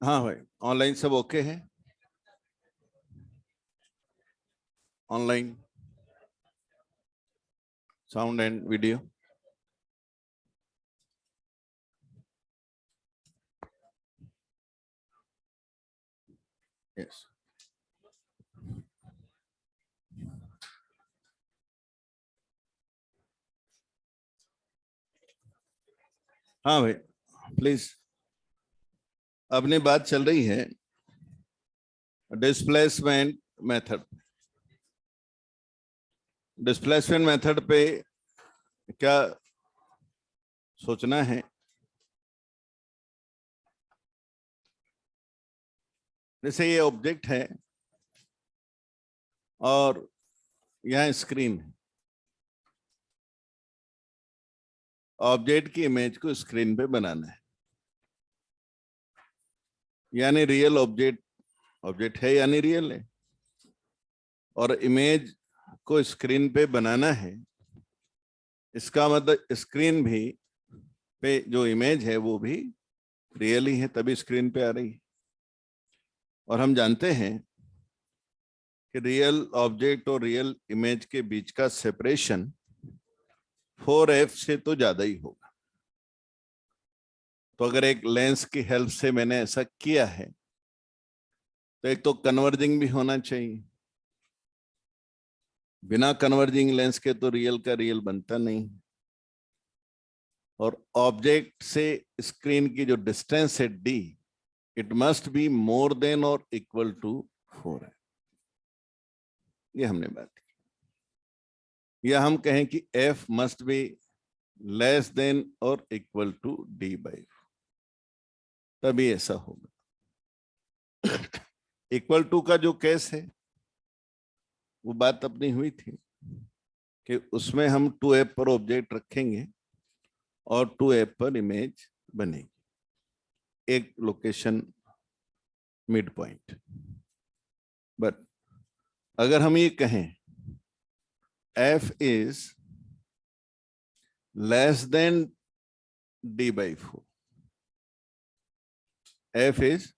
हाँ भाई, ऑनलाइन सब ओके है। Online sound and video. Yes. हाँ भाई, प्लीज। अपनी बात चल रही है डिस्प्लेसमेंट मेथड। डिस्प्लेसमेंट मेथड पे क्या सोचना है? जैसे ये ऑब्जेक्ट है और यहाँ स्क्रीन है। ऑब्जेक्ट की इमेज को स्क्रीन पे बनाना है, यानी रियल ऑब्जेक्ट ऑब्जेक्ट है यानी रियल है, और इमेज को स्क्रीन पे बनाना है। इसका मतलब स्क्रीन भी पे जो इमेज है वो भी रियल ही है, तभी स्क्रीन पे आ रही है। और हम जानते हैं कि रियल ऑब्जेक्ट और रियल इमेज के बीच का सेपरेशन 4f से तो ज्यादा ही होगा। तो अगर एक लेंस की हेल्प से मैंने ऐसा किया है तो एक तो कन्वर्जिंग भी होना चाहिए। बिना कन्वर्जिंग लेंस के तो रियल का रियल बनता नहीं। और ऑब्जेक्ट से स्क्रीन की जो डिस्टेंस है d, it must be more than और इक्वल टू 4 है। ये हमने बात की। या हम कहें कि f must be less than और इक्वल टू d/4, तभी ऐसा होगा। इक्वल टू का जो केस है वो बात अपनी हुई थी कि उसमें हम 2f पर ऑब्जेक्ट रखेंगे और 2f पर इमेज बनेगी, एक लोकेशन मिड पॉइंट। बट अगर हम ये कहें f is less than d/4, f is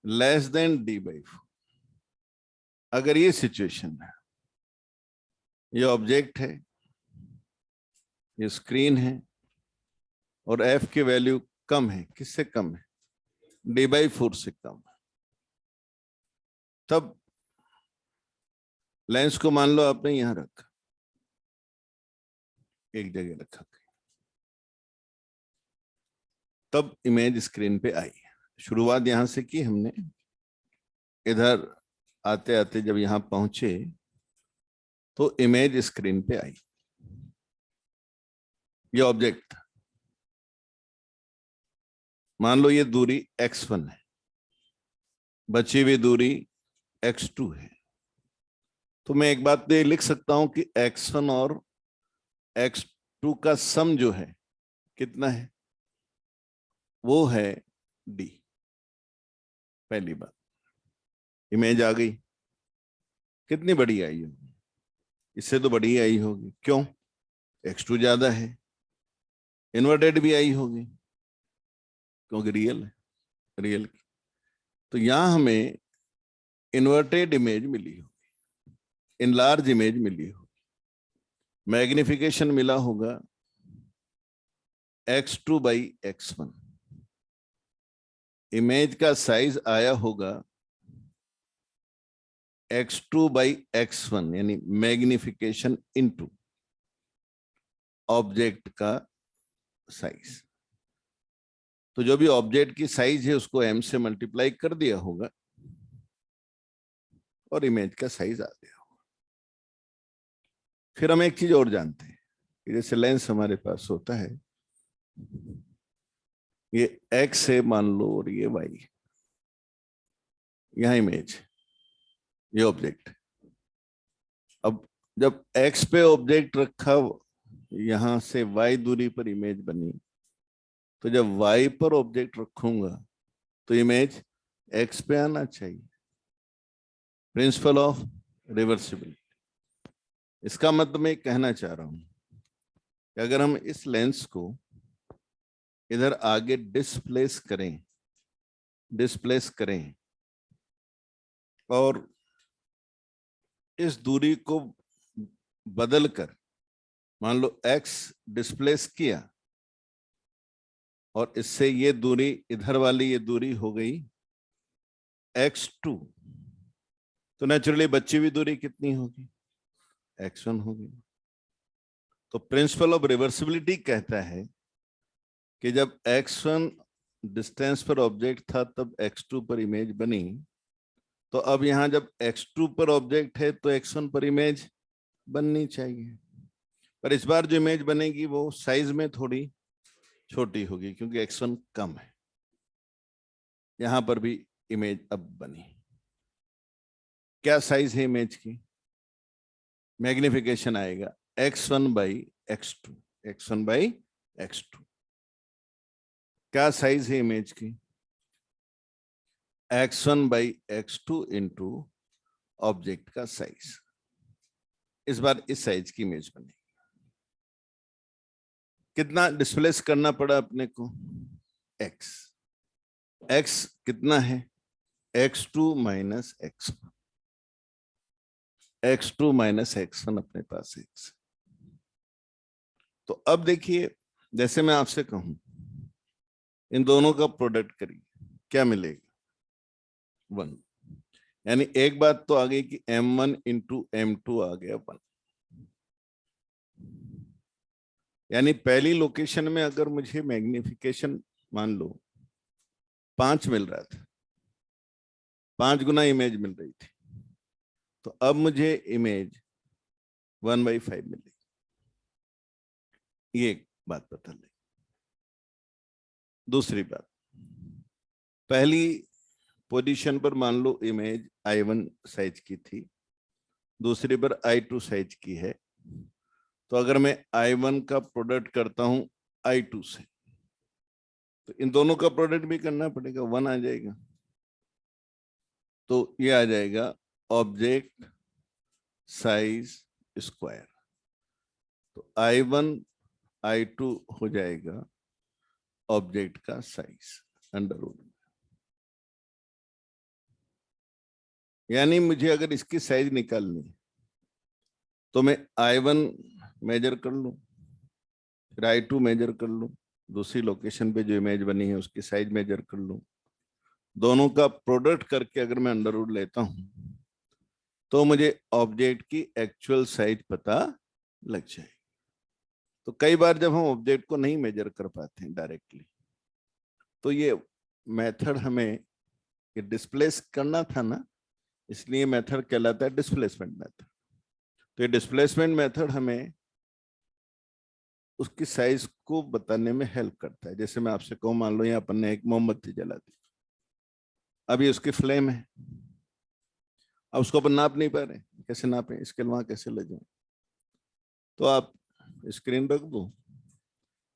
less than d/4, अगर ये सिचुएशन है, ये ऑब्जेक्ट है, ये स्क्रीन है और f की वैल्यू कम है, किससे कम है? d/4 से कम है, तब लेंस को मान लो आपने यहां रखा, एक जगह रखा, तब इमेज स्क्रीन पे आई। शुरुआत यहां से की हमने। इधर आते आते जब यहां पहुंचे तो इमेज स्क्रीन पे आई। ये ऑब्जेक्ट, मान लो ये दूरी x1 है, बची हुई दूरी x2 है। तो मैं एक बात ये लिख सकता हूं कि x1 और x2 का सम जो है कितना है? वो है d। पहली बात, इमेज आ गई। कितनी बड़ी आई होगी? इससे तो बड़ी आई होगी। क्यों? x2 ज्यादा है। इन्वर्टेड भी आई होगी क्योंकि रियल है, रियल की। तो यहां हमें इन्वर्टेड इमेज मिली होगी, इनलार्ज इमेज मिली होगी, मैग्निफिकेशन मिला होगा x2/x1। इमेज का साइज आया होगा x2/x1, यानी मैग्निफिकेशन इनटू ऑब्जेक्ट का साइज। तो जो भी ऑब्जेक्ट की साइज है उसको m से मल्टीप्लाई कर दिया होगा और इमेज का साइज आ गया होगा। फिर हम एक चीज और जानते हैं कि जैसे लेंस हमारे पास होता है, ये x है मान लो और ये y, यहां इमेज, ये ऑब्जेक्ट। अब जब x पे ऑब्जेक्ट रखा, यहां से y दूरी पर इमेज बनी, तो जब y पर ऑब्जेक्ट रखूंगा तो इमेज x पे आना चाहिए। Principle of reversibility. इसका मतलब मैं कहना चाह रहा हूं कि अगर हम इस लेंस को इधर आगे डिस्प्लेस करें डिस्प्लेस करें और इस दूरी को बदलकर मान लो x डिस्प्लेस किया और इससे ये दूरी, इधर वाली ये दूरी हो गई x2, तो नेचुरली बची हुई दूरी कितनी होगी? x1 होगी। तो प्रिंसिपल ऑफ रिवर्सिबिलिटी कहता है कि जब x1 डिस्टेंस पर ऑब्जेक्ट था तब x2 पर इमेज बनी, तो अब यहां जब x2 पर ऑब्जेक्ट है तो x1 पर इमेज बननी चाहिए। पर इस बार जो इमेज बनेगी वो साइज में थोड़ी छोटी होगी क्योंकि x1 कम है। यहां पर भी इमेज अब बनी। क्या साइज है इमेज की? मैग्निफिकेशन आएगा x1 by x2, x1 by x2। क्या साइज है इमेज की? x1 by x2 into object का साइज। इस बार इस साइज की इमेज बनेगी। कितना डिस्प्लेस करना पड़ा अपने को? x। x कितना है? x2 minus x1। x2 minus x1 अपने पास x। तो अब देखिए, जैसे मैं आपसे कहूं इन दोनों का प्रोडक्ट करिए, क्या मिलेगा? 1। यानी एक बात तो आ गई कि m1 इंटू m2 आ गया 1। यानी पहली लोकेशन में अगर मुझे मैग्निफिकेशन मान लो 5 मिल रहा था, 5 गुना इमेज मिल रही थी, तो अब मुझे इमेज 1/5 मिलेगी। ये एक बात पता लगी। दूसरी बात, पहली पोजीशन पर मान लो इमेज I1 साइज की थी, दूसरी पर I2 साइज की है, तो अगर मैं I1 का प्रोडक्ट करता हूं I2 से, तो इन दोनों का प्रोडक्ट भी करना पड़ेगा, 1 आ जाएगा। तो ये आ जाएगा ऑब्जेक्ट साइज स्क्वायर। तो I1 I2 हो जाएगा ऑब्जेक्ट का साइज अंडर रूट। यानी मुझे अगर इसकी साइज निकालनी तो मैं I1 मेजर कर लूं, फिर I2 मेजर कर लूं, दूसरी लोकेशन पे जो इमेज बनी है उसकी साइज मेजर कर लूं, दोनों का प्रोडक्ट करके अगर मैं अंडर रूट लेता हूं तो मुझे ऑब्जेक्ट की एक्चुअल साइज पता लग जाएगी। तो कई बार जब हम ऑब्जेक्ट को नहीं मेजर कर पाते हैं डायरेक्टली, तो ये मेथड हमें ये डिस्प्लेस करना था ना, इसलिए मेथड कहलाता है डिस्प्लेसमेंट मेथड। तो ये डिस्प्लेसमेंट मेथड हमें उसकी साइज को बताने में हेल्प करता है। जैसे मैं आपसे कहूं, मान लो यहाँ अपन ने एक मोमबत्ती जला दी, अब ये उसकी फ्लेम है, अब उसको अपन नाप नहीं पा रहे, कैसे नापें, इसके वहां कैसे ले जाएं? तो आप स्क्रीन रख दो,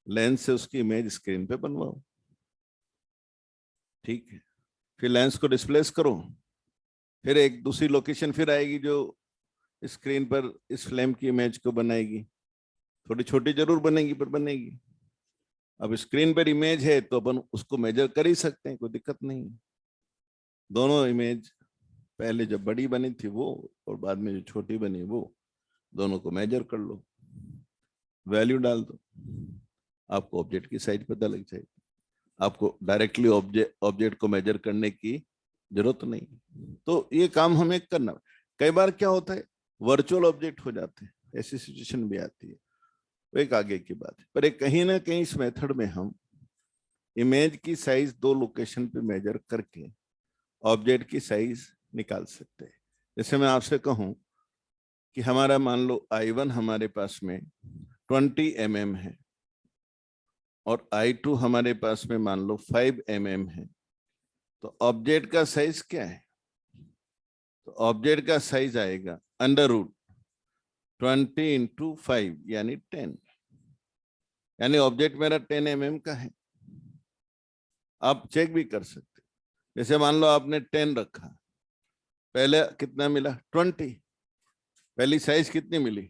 लेंस से उसकी इमेज स्क्रीन पे बनवाओ, ठीक है, फिर लेंस को डिस्प्लेस करो, फिर एक दूसरी लोकेशन फिर आएगी जो स्क्रीन पर इस फ्लेम की इमेज को बनाएगी। थोड़ी छोटी जरूर बनेगी पर बनेगी। अब स्क्रीन पर इमेज है तो अपन उसको मेजर कर ही सकते हैं, कोई दिक्कत नहीं। दोनों इमेज पहले जब बड़ी बनी थी वो और बाद में जो छोटी बनी वो, दोनों को मेजर कर लो, वैल्यू डाल दो, आपको ऑब्जेक्ट की साइज पता लग जाएगी। आपको डायरेक्टली ऑब्जेक्ट को मेजर करने की जरूरत नहीं। तो ये काम हमें करना। कई बार क्या होता है, वर्चुअल ऑब्जेक्ट हो जाते हैं, ऐसी सिचुएशन भी आती है, वो एक आगे की बात है। पर एक कहीं ना कहीं इस मेथड में हम इमेज की साइज 2 लोकेशन पे मेजर करके ऑब्जेक्ट की साइज निकाल सकते हैं। जैसे मैं आपसे कहूं कि हमारा मान लो I1 हमारे पास में 20 mm है और I2 हमारे पास में मान लो 5 mm है, तो ऑब्जेक्ट का साइज क्या है? तो ऑब्जेक्ट का साइज आएगा अंडर रूट 20 इंटू 5 यानी 10। यानी ऑब्जेक्ट मेरा 10 mm का है। आप चेक भी कर सकते, जैसे मान लो आपने 10 रखा, पहले कितना मिला? 20। पहली साइज कितनी मिली?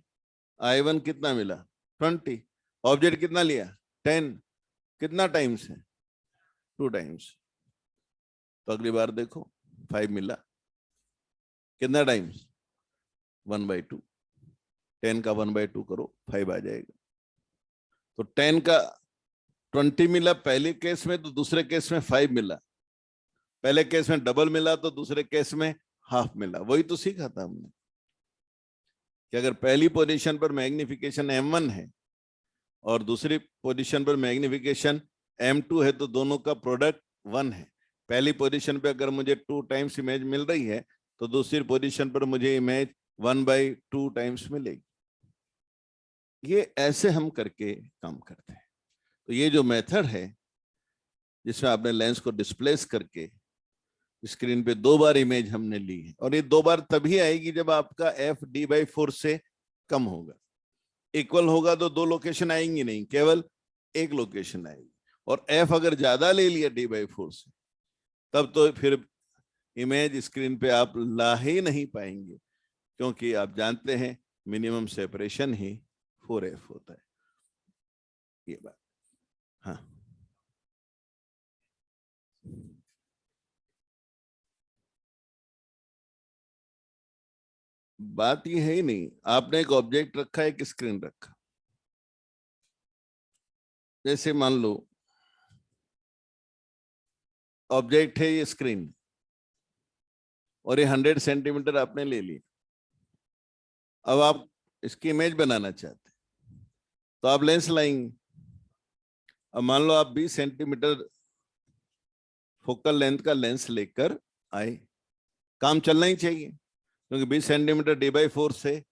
I1 कितना मिला? 20। ऑब्जेक्ट कितना लिया? 10। कितना टाइम्स है? 2 टाइम्स। तो अगली बार देखो 5 मिला, कितना टाइम्स 1/2, 10 का 1/2 करो 5 आ जाएगा। तो 10 का 20 मिला पहले केस में, तो दूसरे केस में 5 मिला। पहले केस में डबल मिला तो दूसरे केस में हाफ मिला। वही तो सीखा था हमने कि अगर पहली पोजीशन पर मैग्निफिकेशन m1 है और दूसरी पोजीशन पर मैग्निफिकेशन m2 है तो दोनों का प्रोडक्ट 1 है। पहली पोजीशन पे अगर मुझे 2 टाइम्स इमेज मिल रही है तो दूसरी पोजीशन पर मुझे इमेज 1/2 टाइम्स मिलेगी। ये ऐसे हम करके काम करते हैं। तो ये जो मेथड है जिसमें आपने लेंस को डिस्प्लेस करके स्क्रीन पे 2 बार इमेज हमने ली है, और ये 2 बार तभी आएगी जब आपका f d/4 से कम होगा। इक्वल होगा तो 2 लोकेशन आएंगी नहीं, केवल एक लोकेशन आएगी। और f अगर ज्यादा ले लिया d/4 से, तब तो फिर इमेज स्क्रीन पे आप ला ही नहीं पाएंगे, क्योंकि आप जानते हैं मिनिमम सेपरेशन ही 4f होता है। ये बात, हाँ बात ये है ही नहीं। आपने एक ऑब्जेक्ट रखा है, एक स्क्रीन रखा, जैसे मान लो ऑब्जेक्ट है ये स्क्रीन, और ये 100 सेंटीमीटर आपने ले लिया। अब आप इसकी इमेज बनाना चाहते हैं तो आप लेंस लाएंगे। अब मान लो आप 20 सेंटीमीटर फोकल लेंथ का लेंस लेकर आए, काम चलना ही चाहिए क्योंकि 20 सेंटीमीटर d/4 से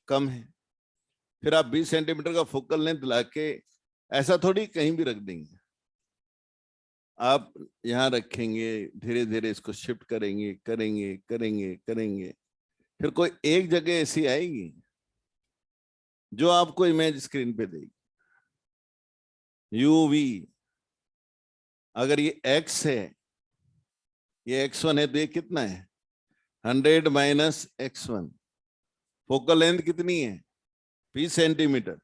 कम है। फिर आप 20 सेंटीमीटर का फोकल लेंथ लाके ऐसा थोड़ी कहीं भी रख देंगे। आप यहाँ रखेंगे, धीरे धीरे इसको शिफ्ट करेंगे, करेंगे करेंगे करेंगे, फिर कोई एक जगह ऐसी आएगी जो आपको इमेज स्क्रीन पे देगी। UV, अगर ये x है, ये x1 है, तो ये कितना है 100 माइनस x1। फोकल लेंथ कितनी है 20 सेंटीमीटर,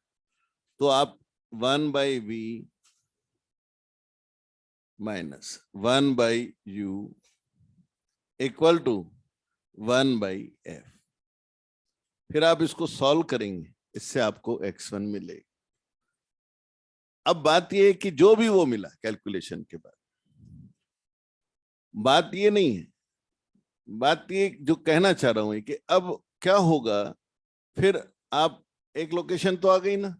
तो आप 1/v minus 1/u equal to 1/f। फिर आप इसको सॉल्व करेंगे, इससे आपको x1 मिलेगा। अब बात यह है कि जो भी वो मिला कैलकुलेशन के बाद, बात ये नहीं है, बात ये जो कहना चाह रहा हूं कि अब क्या होगा, फिर आप एक लोकेशन तो आ गई ना,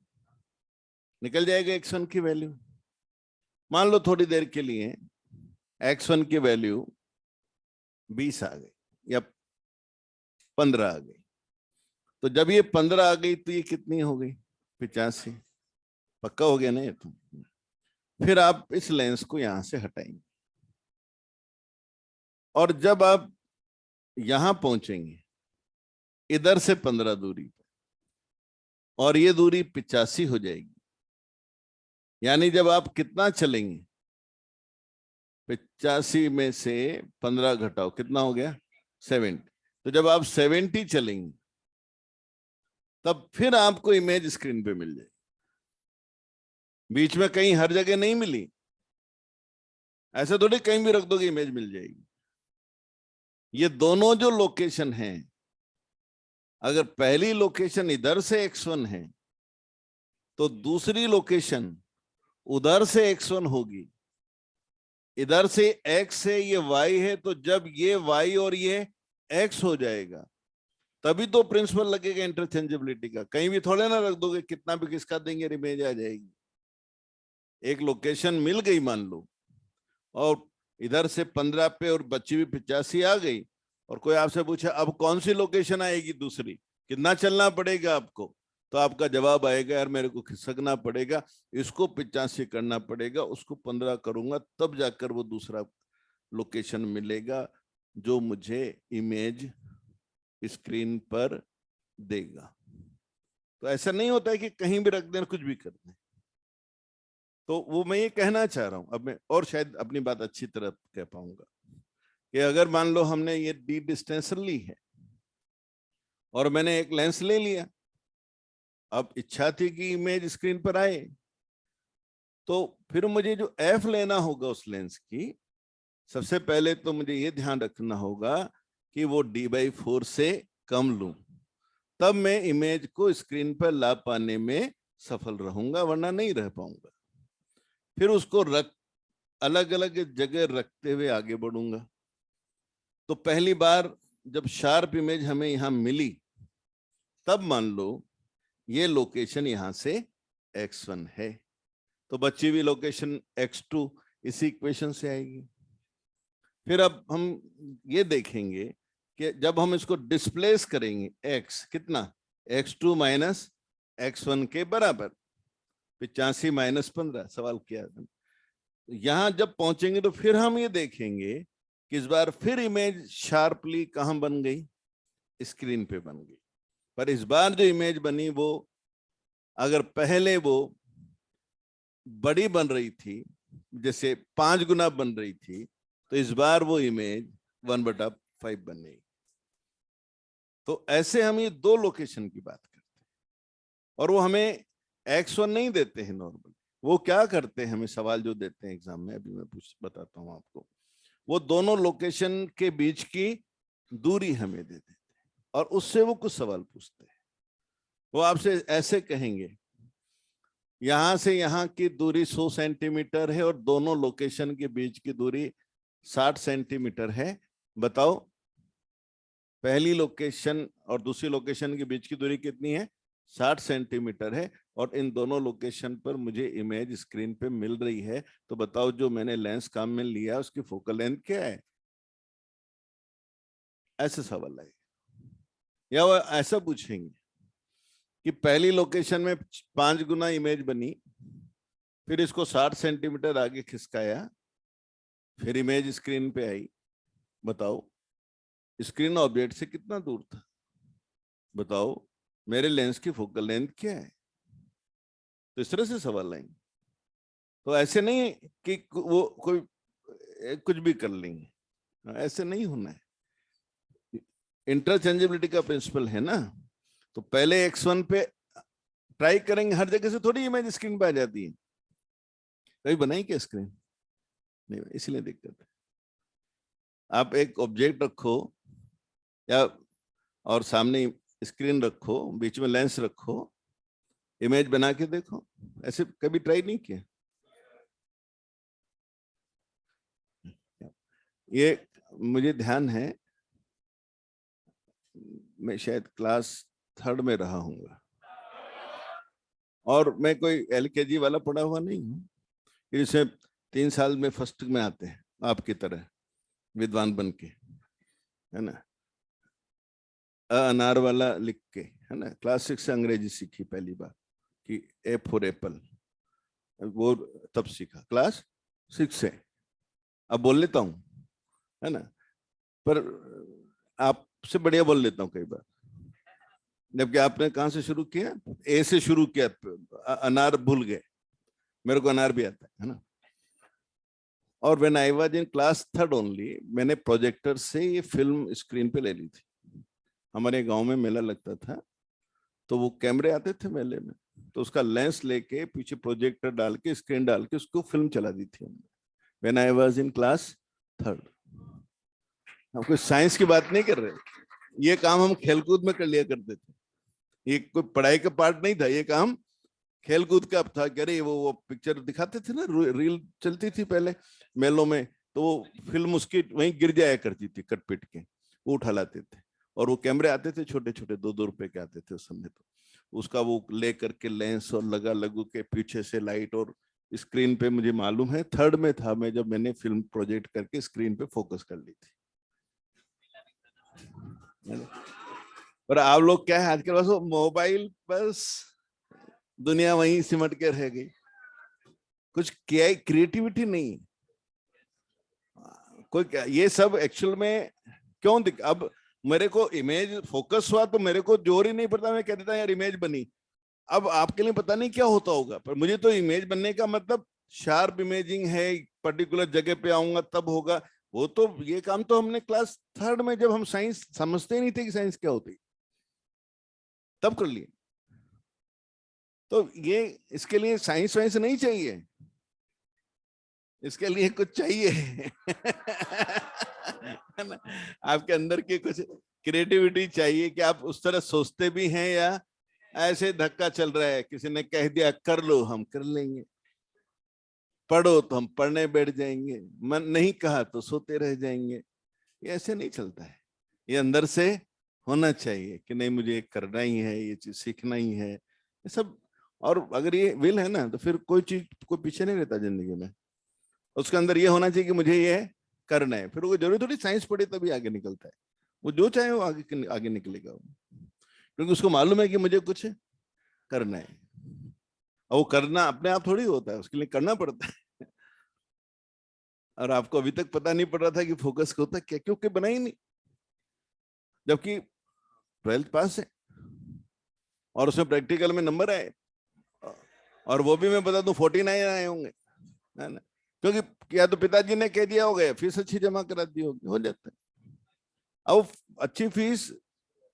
निकल जाएगा x1 की वैल्यू। मान लो थोड़ी देर के लिए x1 की वैल्यू 20 आ गई या 15 आ गई, तो जब ये 15 आ गई तो ये कितनी हो गई 85। पक्का हो गया ना ये तो। फिर आप इस लेंस को यहां से हटाएंगे, और जब आप यहां पहुंचेंगे इधर से 15 दूरी पर, और ये दूरी 85 हो जाएगी, यानी जब आप कितना चलेंगे 85 में से 15 घटाओ, कितना हो गया 70। तो जब आप 70 चलेंगे तब फिर आपको इमेज स्क्रीन पे मिल जाएगी। बीच में कहीं हर जगह नहीं मिली, ऐसे थोड़ी कहीं भी रख दोगे इमेज मिल जाएगी। ये दोनों जो लोकेशन हैं, अगर पहली लोकेशन इधर से x1 है तो दूसरी लोकेशन उधर से x1 होगी। इधर से x है, ये y है, तो जब ये y और ये x हो जाएगा तभी तो प्रिंसिपल लगेगा इंटरचेंजेबिलिटी का। कहीं भी थोड़े ना रख दोगे, कितना भी किसका देंगे इमेज आ जाएगी। एक लोकेशन मिल गई मान लो, और इधर से 15 पे और बच्ची भी 85 आ गई, और कोई आपसे पूछे अब कौन सी लोकेशन आएगी दूसरी, कितना चलना पड़ेगा आपको, तो आपका जवाब आएगा यार मेरे को खिसकना पड़ेगा, इसको 85 करना पड़ेगा, उसको 15 करूंगा, तब जाकर वो दूसरा लोकेशन मिलेगा जो मुझे इमेज स्क्रीन पर देगा। तो ऐसा नहीं होता है कि कहीं भी रख दें कुछ भी कर दें। तो वो मैं ये कहना चाह रहा हूं, अब मैं और शायद अपनी बात अच्छी तरह कह पाऊंगा कि अगर मान लो हमने ये डी डिस्टेंस ली है और मैंने एक लेंस ले लिया, अब इच्छा थी कि इमेज स्क्रीन पर आए, तो फिर मुझे जो एफ लेना होगा उस लेंस की सबसे पहले तो मुझे ये ध्यान रखना होगा कि वो d/4 से कम लूं, तब मैं इमेज को स्क्रीन पर ला पाने में सफल रहूंगा, वरना नहीं रह पाऊंगा। फिर उसको अलग अलग जगह रखते हुए आगे बढ़ूंगा। तो पहली बार जब शार्प इमेज हमें यहां मिली, तब मान लो ये लोकेशन यहां से x1 है, तो बची हुई लोकेशन x2 इसी इक्वेशन से आएगी। फिर अब हम ये देखेंगे कि जब हम इसको डिस्प्लेस करेंगे, x कितना, x2 माइनस x1 के बराबर, 85 माइनस 15, सवाल किया। यहां जब पहुंचेंगे तो फिर हम ये देखेंगे कि इस बार फिर इमेज शार्पली कहां बन गई, स्क्रीन पे बन गई। पर इस बार जो इमेज बनी वो, अगर पहले वो बड़ी बन रही थी, जैसे 5 गुना बन रही थी, तो इस बार वो इमेज 1/5 बनेगी। तो ऐसे हम ये 2 लोकेशन की बात करते हैं, और वो हमें x1 नहीं देते हैं नॉर्मल। वो क्या करते हैं, हमें सवाल जो देते हैं एग्जाम में, अभी मैं बताता हूं आपको, वो दोनों लोकेशन के बीच की दूरी हमें दे देते हैं और उससे वो कुछ सवाल पूछते हैं। वो आपसे ऐसे कहेंगे, यहां से यहां की दूरी 100 सेंटीमीटर है और दोनों लोकेशन के बीच की दूरी 60 सेंटीमीटर है, बताओ पहली लोकेशन और दूसरी लोकेशन के बीच की दूरी कितनी है, 60 सेंटीमीटर है, और इन दोनों लोकेशन पर मुझे इमेज स्क्रीन पे मिल रही है, तो बताओ जो मैंने लेंस काम में लिया उसकी फोकल लेंथ क्या है। ऐसे सवाल आए, या वो ऐसा पूछेंगे कि पहली लोकेशन में 5 गुना इमेज बनी, फिर इसको 60 सेंटीमीटर आगे खिसकाया, फिर इमेज स्क्रीन पे आई, बताओ स्क्रीन ऑब्जेक्ट से कितना दूर था, बताओ मेरे लेंस की फोकल लेंथ क्या है। तो इस तरह से सवाल आएंगे। तो ऐसे नहीं कि वो कोई कुछ भी कर लेंगे, ऐसे नहीं होना है। इंटरचेंजेबिलिटी का प्रिंसिपल है ना। तो पहले x1 पे ट्राई करेंगे, हर जगह से थोड़ी इमेज स्क्रीन पे आ जाती है। कभी बनाई क्या स्क्रीन, नहीं, इसलिए दिक्कत है। आप एक ऑब्जेक्ट रखो या और सामने स्क्रीन रखो, बीच में लेंस रखो, इमेज बना के देखो। ऐसे कभी ट्राई नहीं किया। ये मुझे ध्यान है, मैं शायद क्लास 3rd में रहा हूँगा, और मैं कोई LKG वाला पढ़ा हुआ नहीं हूँ, इसे 3 साल में फर्स्ट में आते हैं आपकी तरह विद्वान बन के, है ना। अनार वाला लिख के, है ना, क्लास 6 से अंग्रेजी सीखी पहली बार कि A फॉर एप्पल, वो तब सीखा क्लास 6 से। अब बोल लेता हूँ, है ना, पर आपसे बढ़िया बोल लेता हूँ कई बार, जबकि आपने कहां से शुरू किया, ए से शुरू किया, अनार भूल गए, मेरे को अनार भी आता है ना। और when I was in class 3rd only, मैंने प्रोजेक्टर से ये फिल्म स्क्रीन पे ले ली थी। हमारे गांव में मेला लगता था, तो वो कैमरे आते थे मेले में, तो उसका लेंस लेके पीछे प्रोजेक्टर डाल के, स्क्रीन डाल के उसको फिल्म चला दी थी हमने, when I was in class 3rd। हम कोई साइंस की बात नहीं कर रहे, ये काम हम खेलकूद में कर लिया करते थे, ये कोई पढ़ाई का पार्ट नहीं था, ये काम खेलकूद का था। अरे वो पिक्चर दिखाते थे ना, रील चलती थी पहले मेलों में, तो वो फिल्म उसकी वहीं गिर जाया करती थी कट पिट के, वो उठा लाते थे, और वो कैमरे आते थे छोटे छोटे, 2-2 रुपए के आते थे उस समय। तो उसका वो ले करके लेंस और लगा लगू के पीछे से लाइट और स्क्रीन पे, मुझे मालूम है 3rd में था मैं जब मैंने फिल्म प्रोजेक्ट करके स्क्रीन पे फोकस कर ली थी। पर आप लोग क्या है आजकल, बस मोबाइल, बस दुनिया वहीं सिमट के रह गई, कुछ क्रिएटिविटी नहीं कोई। क्या ये सब एक्चुअल में क्यों अब मेरे को इमेज फोकस हुआ तो मेरे को जोर ही नहीं पड़ता, मैं कह देता यार इमेज बनी। अब आपके लिए पता नहीं क्या होता होगा, पर मुझे तो इमेज बनने का मतलब शार्प इमेजिंग है, पर्टिकुलर जगह पे आऊंगा तब होगा। वो तो ये काम तो हमने क्लास 3rd में, जब हम साइंस समझते ही नहीं थे कि साइंस क्या होती, तब कर लिए। तो ये इसके लिए साइंस वाइंस नहीं चाहिए, इसके लिए कुछ चाहिए है ना, आपके अंदर की कुछ क्रिएटिविटी चाहिए कि आप उस तरह सोचते भी हैं या ऐसे धक्का चल रहा है, किसी ने कह दिया कर लो हम कर लेंगे, पढ़ो तो हम पढ़ने बैठ जाएंगे, मन नहीं कहा तो सोते रह जाएंगे। ये ऐसे नहीं चलता है, ये अंदर से होना चाहिए कि नहीं मुझे करना ही है, ये चीज सीखना ही है, ये सब। और अगर ये विल है ना तो फिर कोई चीज कोई पीछे नहीं रहता जिंदगी में। उसके अंदर ये होना चाहिए कि मुझे ये करना है, फिर वो जरूरी थोड़ी साइंस पढ़े तभी आगे निकलता है, वो जो चाहे वो आगे आगे निकलेगा, क्योंकि उसको मालूम है कि मुझे कुछ करना है। और वो करना अपने आप थोड़ी होता है, उसके लिए करना पड़ता है। और आपको अभी तक पता नहीं पड़ रहा था कि फोकस होता क्या, क्योंकि बना ही नहीं, जबकि 12th पास है और उसमें प्रैक्टिकल में नंबर आए, और वो भी मैं बता दूं 49 आए होंगे, है ना, क्योंकि या तो पिताजी ने कह दिया होगा, फीस अच्छी जमा करा दी होगी, हो जाता है। अब अच्छी फीस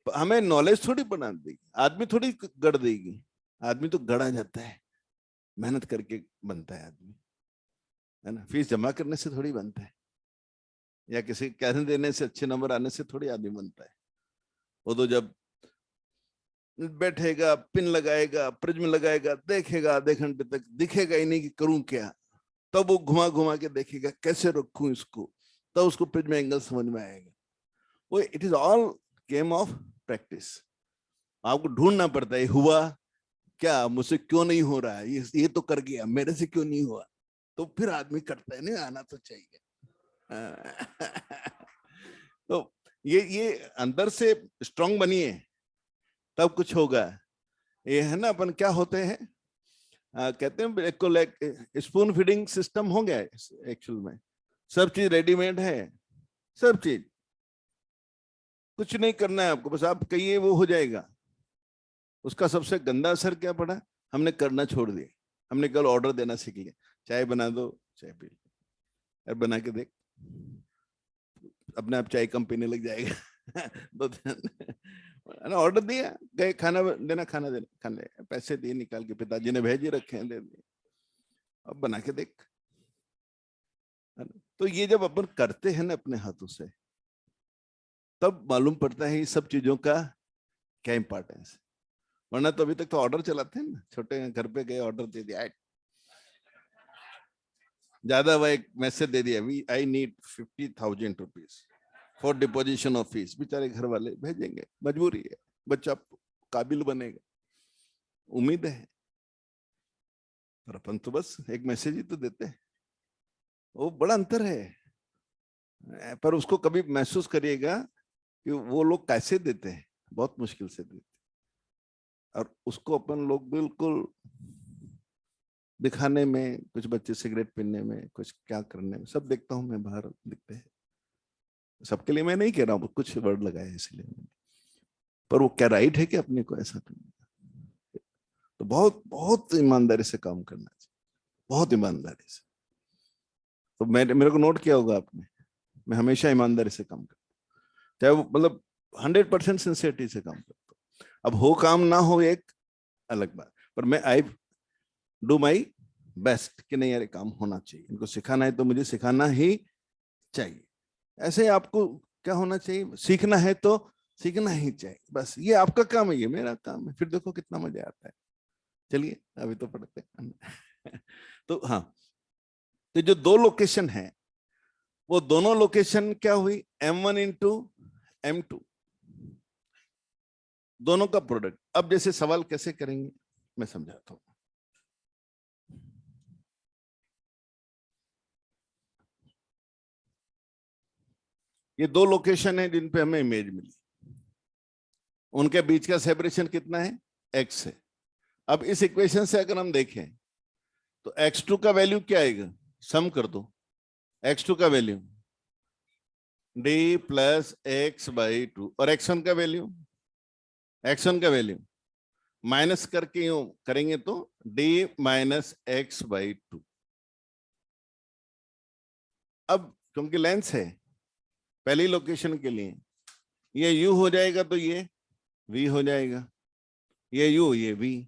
हमें नॉलेज थोड़ी बना देगी, आदमी थोड़ी गढ़ देगी, आदमी तो गढ़ा जाता है, मेहनत करके बनता है आदमी, है ना, फीस जमा करने से थोड़ी बनता है, या किसी कहने देने से, अच्छे नंबर आने से थोड़ी आदमी बनता है। वो तो जब बैठेगा, पिन लगाएगा, प्रिज्म लगाएगा, देखेगा आधे घंटे तक, दिखेगा ही नहीं कि करूं क्या, तब वो घुमा घुमा के देखेगा कैसे रखूं इसको, तब उसको प्रिज्म एंगल समझ में आएगा। वो it is all game of practice. आपको ढूंढना पड़ता है हुआ क्या, मुझसे क्यों नहीं हो रहा है, ये तो कर गया, मेरे से क्यों नहीं हुआ, तो फिर आदमी करता है, नहीं आना तो चाहिए। तो ये अंदर से स्ट्रांग बनिए तब कुछ होगा। ये है ना, अपन क्या होते हैं, कहते हैं बिल्कुल एक स्पून फीडिंग सिस्टम हो गया एक्चुअल में, सब चीज रेडीमेड है, सब चीज, कुछ नहीं करना है आपको, बस आप कहिए वो हो जाएगा। उसका सबसे गंदा असर क्या पड़ा, हमने करना छोड़ दिया, हमने कल ऑर्डर देना सीख लिया, चाय बना दो, चाय पी लो, बना के देख, अपने आप चाय कम पीने लग जाएगा। तो ऑर्डर दिया, गए खाना देना, खाना देना, खाने पैसे दिए निकाल के, पिताजी ने भेज ही रखे हैं, दे दिए, अब बना के देख। तो ये जब अपन करते हैं ना अपने हाथों से, तब मालूम पड़ता है ये सब चीजों का क्या इंपॉर्टेंस है। वरना तो अभी तक तो ऑर्डर चलाते हैं ना, छोटे घर पे गए ऑर्डर दे दिया, ज्यादा वह एक मैसेज दे दिया, we I need 50,000 rupees for deposition of fees, बेचारे घर वाले भेजेंगे, मजबूरी है, बच्चा काबिल बनेगा, उम्मीद है, पर अपन तो बस एक मैसेज ही तो देते हैं। वो बड़ा अंतर है, पर उसको कभी महसूस करिएगा कि वो लोग कैसे देते हैं, बहुत मुश्किल से देते हैं, और उसको अपन लोग बिल्कुल दिखाने में, कुछ बच्चे सिगरेट पीने में, कुछ क्या करने में, सब देखता हूं मैं बाहर दिखते हैं, सबके लिए मैं नहीं कह रहा हूँ, कुछ वर्ड लगाए इसलिए, पर वो क्या राइट है कि अपने को ऐसा करना, तो बहुत बहुत ईमानदारी से काम करना चाहिए, बहुत ईमानदारी से। तो मेरे को नोट किया होगा आपने, मैं हमेशा ईमानदारी से काम करता हूँ, चाहे वो मतलब 100% सिंसियरिटी से काम करता हूँ। अब हो काम ना हो एक अलग बात, पर मैं आई डू माई बेस्ट कि नहीं यार काम होना चाहिए, इनको सिखाना है तो मुझे सिखाना ही चाहिए। ऐसे आपको क्या होना चाहिए, सीखना है तो सीखना ही चाहिए, बस ये आपका काम है, ये मेरा काम है, फिर देखो कितना मजा आता है। चलिए अभी तो पढ़ते हैं। तो हाँ, तो जो दो लोकेशन है, वो दोनों लोकेशन क्या हुई, M1 इंटू M2, दोनों का प्रोडक्ट। अब जैसे सवाल कैसे करेंगे मैं समझाता हूं। ये दो लोकेशन है जिन पे हमें इमेज मिली, उनके बीच का सेपरेशन कितना है, x है। अब इस इक्वेशन से अगर हम देखें तो x2 का वैल्यू क्या आएगा, सम कर दो, x2 का वैल्यू d प्लस x/2, और x1 का वैल्यू, x1 का वैल्यू माइनस करके यूं करेंगे तो d माइनस x/2। अब क्योंकि लेंस है पहली लोकेशन के लिए, ये u हो जाएगा तो ये v हो जाएगा, ये u ये v,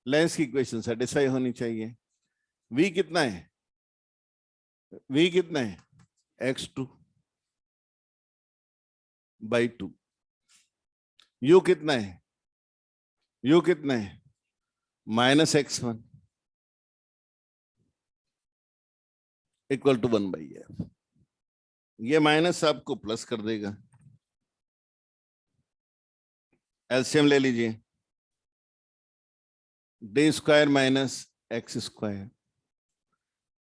लेंस की इक्वेशन सेटिस्फाई होनी चाहिए। v कितना है, v कितना है, x2 बाई 2। u कितना है, u कितना है, -x1 इक्वल टू 1/f। ये माइनस आपको प्लस कर देगा। एलसीएम ले लीजिए, d² माइनस x²,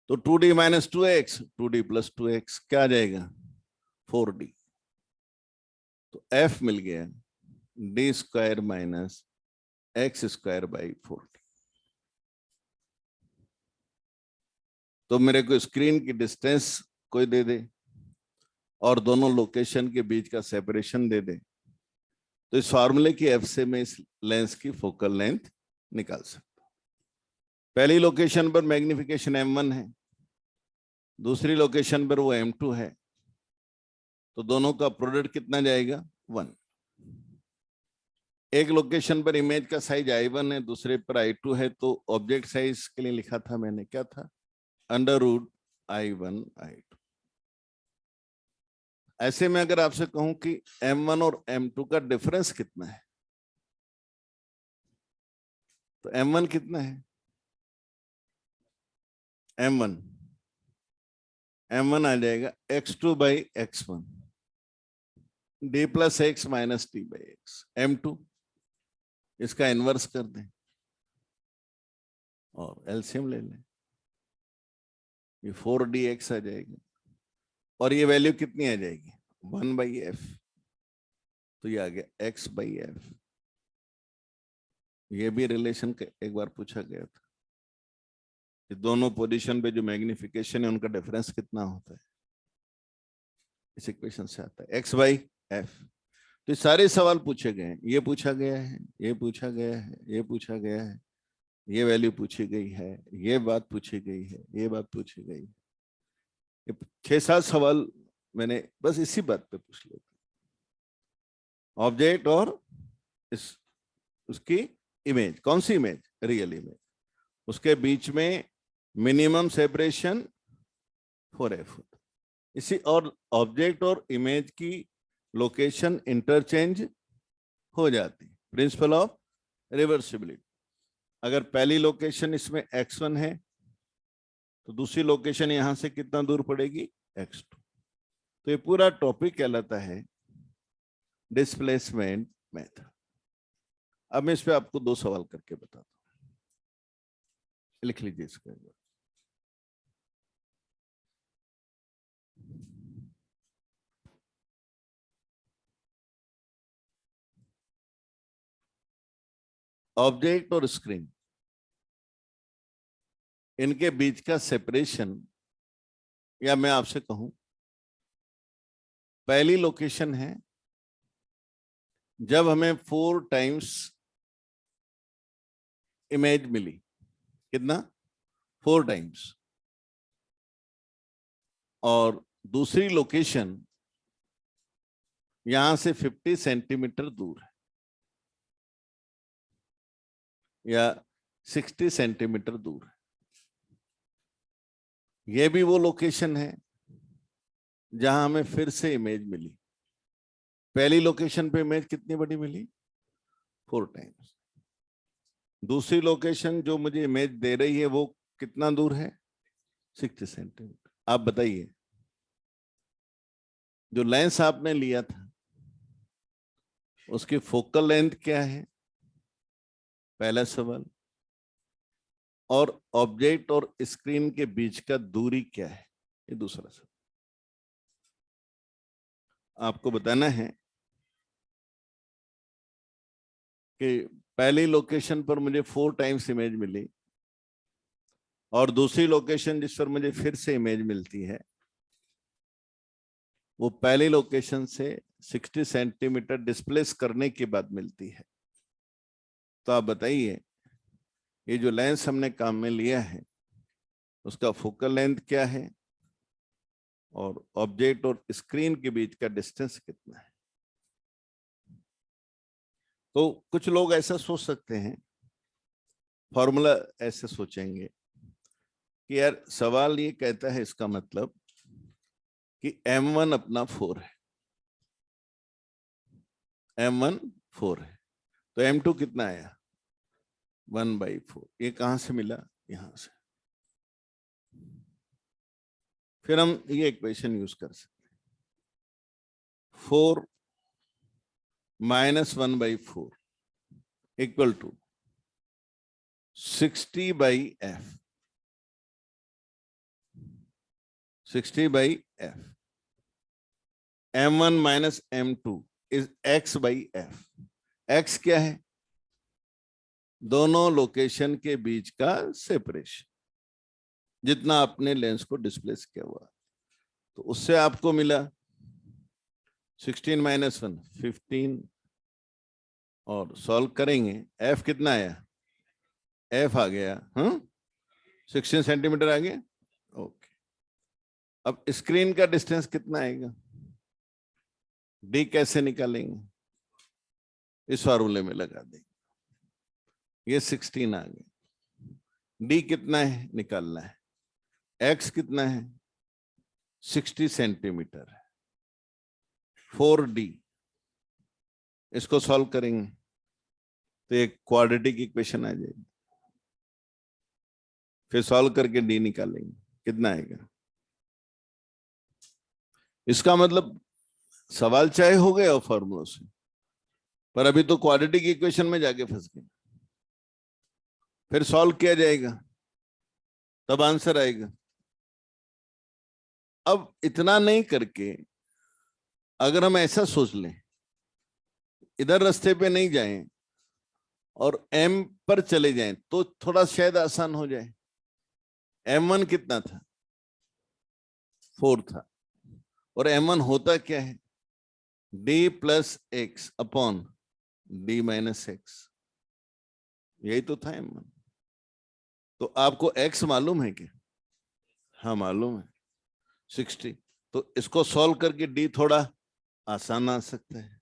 तो 2d minus 2x, 2d plus 2x क्या आ जाएगा, 4d। तो f मिल गया d² minus x² by 4d। तो मेरे को स्क्रीन की डिस्टेंस कोई दे दे और दोनों लोकेशन के बीच का सेपरेशन दे दे, तो इस फार्मूले की एफ से मैं इस लेंस की फोकल लेंथ निकाल सकता हूं। पहली लोकेशन पर मैग्निफिकेशन m1 है, दूसरी लोकेशन पर वो m2 है, तो दोनों का प्रोडक्ट कितना जाएगा, 1। एक लोकेशन पर इमेज का साइज i1 है, दूसरे पर i2 है, तो ऑब्जेक्ट साइज के लिए लिखा था मैंने, क्या था, √i1 i2। ऐसे में अगर आपसे कहूं कि m1 और m2 का डिफरेंस कितना है, तो m1 कितना है, m1 आ जाएगा x2 by x1, d plus x minus d by x. m2 इसका इनवर्स कर दें और एलसीएम ले लें, ये 4dx आ जाएगी और ये वैल्यू कितनी आ जाएगी, 1/f। तो ये आ गया x/f। ये भी रिलेशन एक बार पूछा गया था कि दोनों पोजीशन पे जो मैग्निफिकेशन है उनका डिफरेंस कितना होता है, इस इक्वेशन से आता है x/f। तो ये सारे सवाल पूछे गए हैं, ये पूछा गया है, ये पूछा गया है, ये पूछा गया है, ये वैल्यू पूछी गई है, ये बात पूछी गई है, ये बात पूछी गई है। ये 6-7 सवाल मैंने बस इसी बात पे पूछ लिए थे, ऑब्जेक्ट और इस उसकी इमेज, कौन सी इमेज, रियल इमेज, उसके बीच में मिनिमम सेपरेशन 4f। इसी और ऑब्जेक्ट और इमेज की लोकेशन इंटरचेंज हो जाती, प्रिंसिपल ऑफ रिवर्सिबिलिटी। अगर पहली लोकेशन इसमें x1 है तो दूसरी लोकेशन यहां से कितना दूर पड़ेगी, x2। तो ये पूरा टॉपिक कहलाता है डिस्प्लेसमेंट मेथड। अब मैं इस पे आपको 2 सवाल करके बताता हूं, लिख लीजिए इसका। ऑब्जेक्ट और स्क्रीन, इनके बीच का सेपरेशन, या मैं आपसे कहूं पहली लोकेशन है जब हमें 4 टाइम्स इमेज मिली, कितना, 4 टाइम्स। और दूसरी लोकेशन यहां से 50 सेंटीमीटर दूर है या 60 सेंटीमीटर दूर है। यह भी वो लोकेशन है जहां हमें फिर से इमेज मिली। पहली लोकेशन पे इमेज कितनी बड़ी मिली, 4 टाइम्स। दूसरी लोकेशन जो मुझे इमेज दे रही है वो कितना दूर है, 60 सेंटीमीटर। आप बताइए, जो लेंस आपने लिया था उसकी फोकल लेंथ क्या है, पहला सवाल, और ऑब्जेक्ट और स्क्रीन के बीच का दूरी क्या है, ये दूसरा सवाल। आपको बताना है कि पहली लोकेशन पर मुझे 4 टाइम्स इमेज मिली और दूसरी लोकेशन जिस पर मुझे फिर से इमेज मिलती है वो पहली लोकेशन से 60 सेंटीमीटर डिस्प्लेस करने के बाद मिलती है। तो आप बताइए, ये जो लेंस हमने काम में लिया है उसका फोकल लेंथ क्या है और ऑब्जेक्ट और स्क्रीन के बीच का डिस्टेंस कितना है। तो कुछ लोग ऐसा सोच सकते हैं, फॉर्मूला ऐसे सोचेंगे कि यार सवाल ये कहता है, इसका मतलब कि M1 अपना 4 है, M1 4 है, तो M2 कितना आया 1/4। ये कहां से मिला, यहां से। फिर हम ये इक्वेशन यूज कर सकते हैं, 4 - 1/4 equal to 60/f, 60/f। M1 - M2 is x/f। x क्या है, दोनों लोकेशन के बीच का सेपरेशन, जितना आपने लेंस को डिस्प्लेस किया हुआ, तो उससे आपको मिला 16 - 1 15, और सॉल्व करेंगे, f कितना आया, f आ गया 16 सेंटीमीटर आ गया। ओके, अब स्क्रीन का डिस्टेंस कितना आएगा, d कैसे निकालेंगे, इस फार्मूले में लगा देंगे, ये 16 आ गया, d कितना है निकालना है, x कितना है 60 सेंटीमीटर है, 4d, इसको सॉल्व करेंगे तो एक क्वाड्रेटिक इक्वेशन आ जाएगी, फिर सॉल्व करके d निकालेंगे, कितना आएगा। इसका मतलब सवाल चाहे हो गया फॉर्मूलों से, पर अभी तो क्वाड्रेटिक इक्वेशन में जाके फंस गए, फिर सॉल्व किया जाएगा तब आंसर आएगा। अब इतना नहीं करके अगर हम ऐसा सोच लें, इधर रास्ते पे नहीं जाएं और m पर चले जाएं तो थोड़ा शायद आसान हो जाए। M1 कितना था, 4 था, और M1 होता क्या है, d + x upon d - x, यही तो था M1। तो आपको x मालूम है क्या, हाँ मालूम है 60, तो इसको सॉल्व करके d थोड़ा आसान आ सकता है।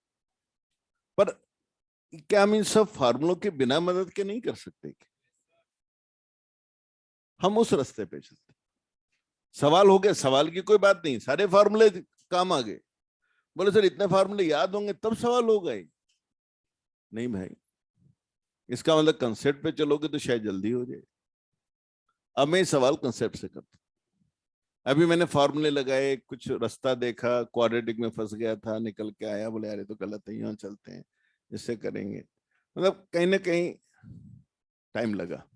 पर क्या हम इन सब फार्मूलों के बिना मदद के नहीं कर सकते क्या? हम उस रास्ते पे चलते, सवाल हो गया, सवाल की कोई बात नहीं, सारे फार्मूले काम आ गए, बोले सर इतने फार्मूले याद होंगे तब सवाल हो गए, नहीं भाई, इसका मतलब कंसेप्ट पे चलोगे तो शायद जल्दी हो जाए। अब मैं सवाल कंसेप्ट से करता हूं, अभी मैंने फार्मूले लगाए, कुछ रास्ता देखा, क्वाड्रेटिक में फंस गया था, निकल के आया, बोले यार तो गलत है, यहाँ चलते हैं, इससे करेंगे, मतलब कहीं ना कहीं टाइम लगा।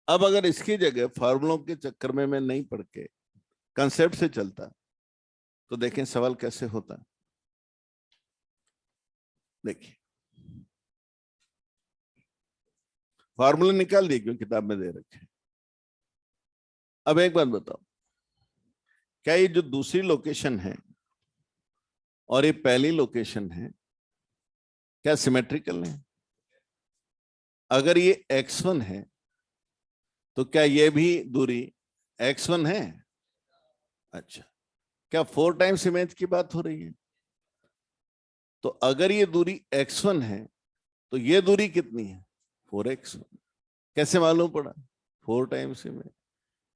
अब अगर इसकी जगह फार्मूलों के चक्कर में मैं नहीं पढ़ के कंसेप्ट से चलता, तो देखें सवाल कैसे होता। देखिए फार्मूले निकाल दिए, क्यों किताब में दे रखे। अब एक बात बताओ, क्या ये जो दूसरी लोकेशन है और ये पहली लोकेशन है, क्या सिमेट्रिकल है? अगर ये x1 है तो क्या ये भी दूरी x1 है? अच्छा, क्या 4 टाइम्स इमेज की बात हो रही है? तो अगर ये दूरी x1 है तो ये दूरी कितनी है, 4x1। कैसे मालूम पड़ा, 4 टाइम्स इमेज,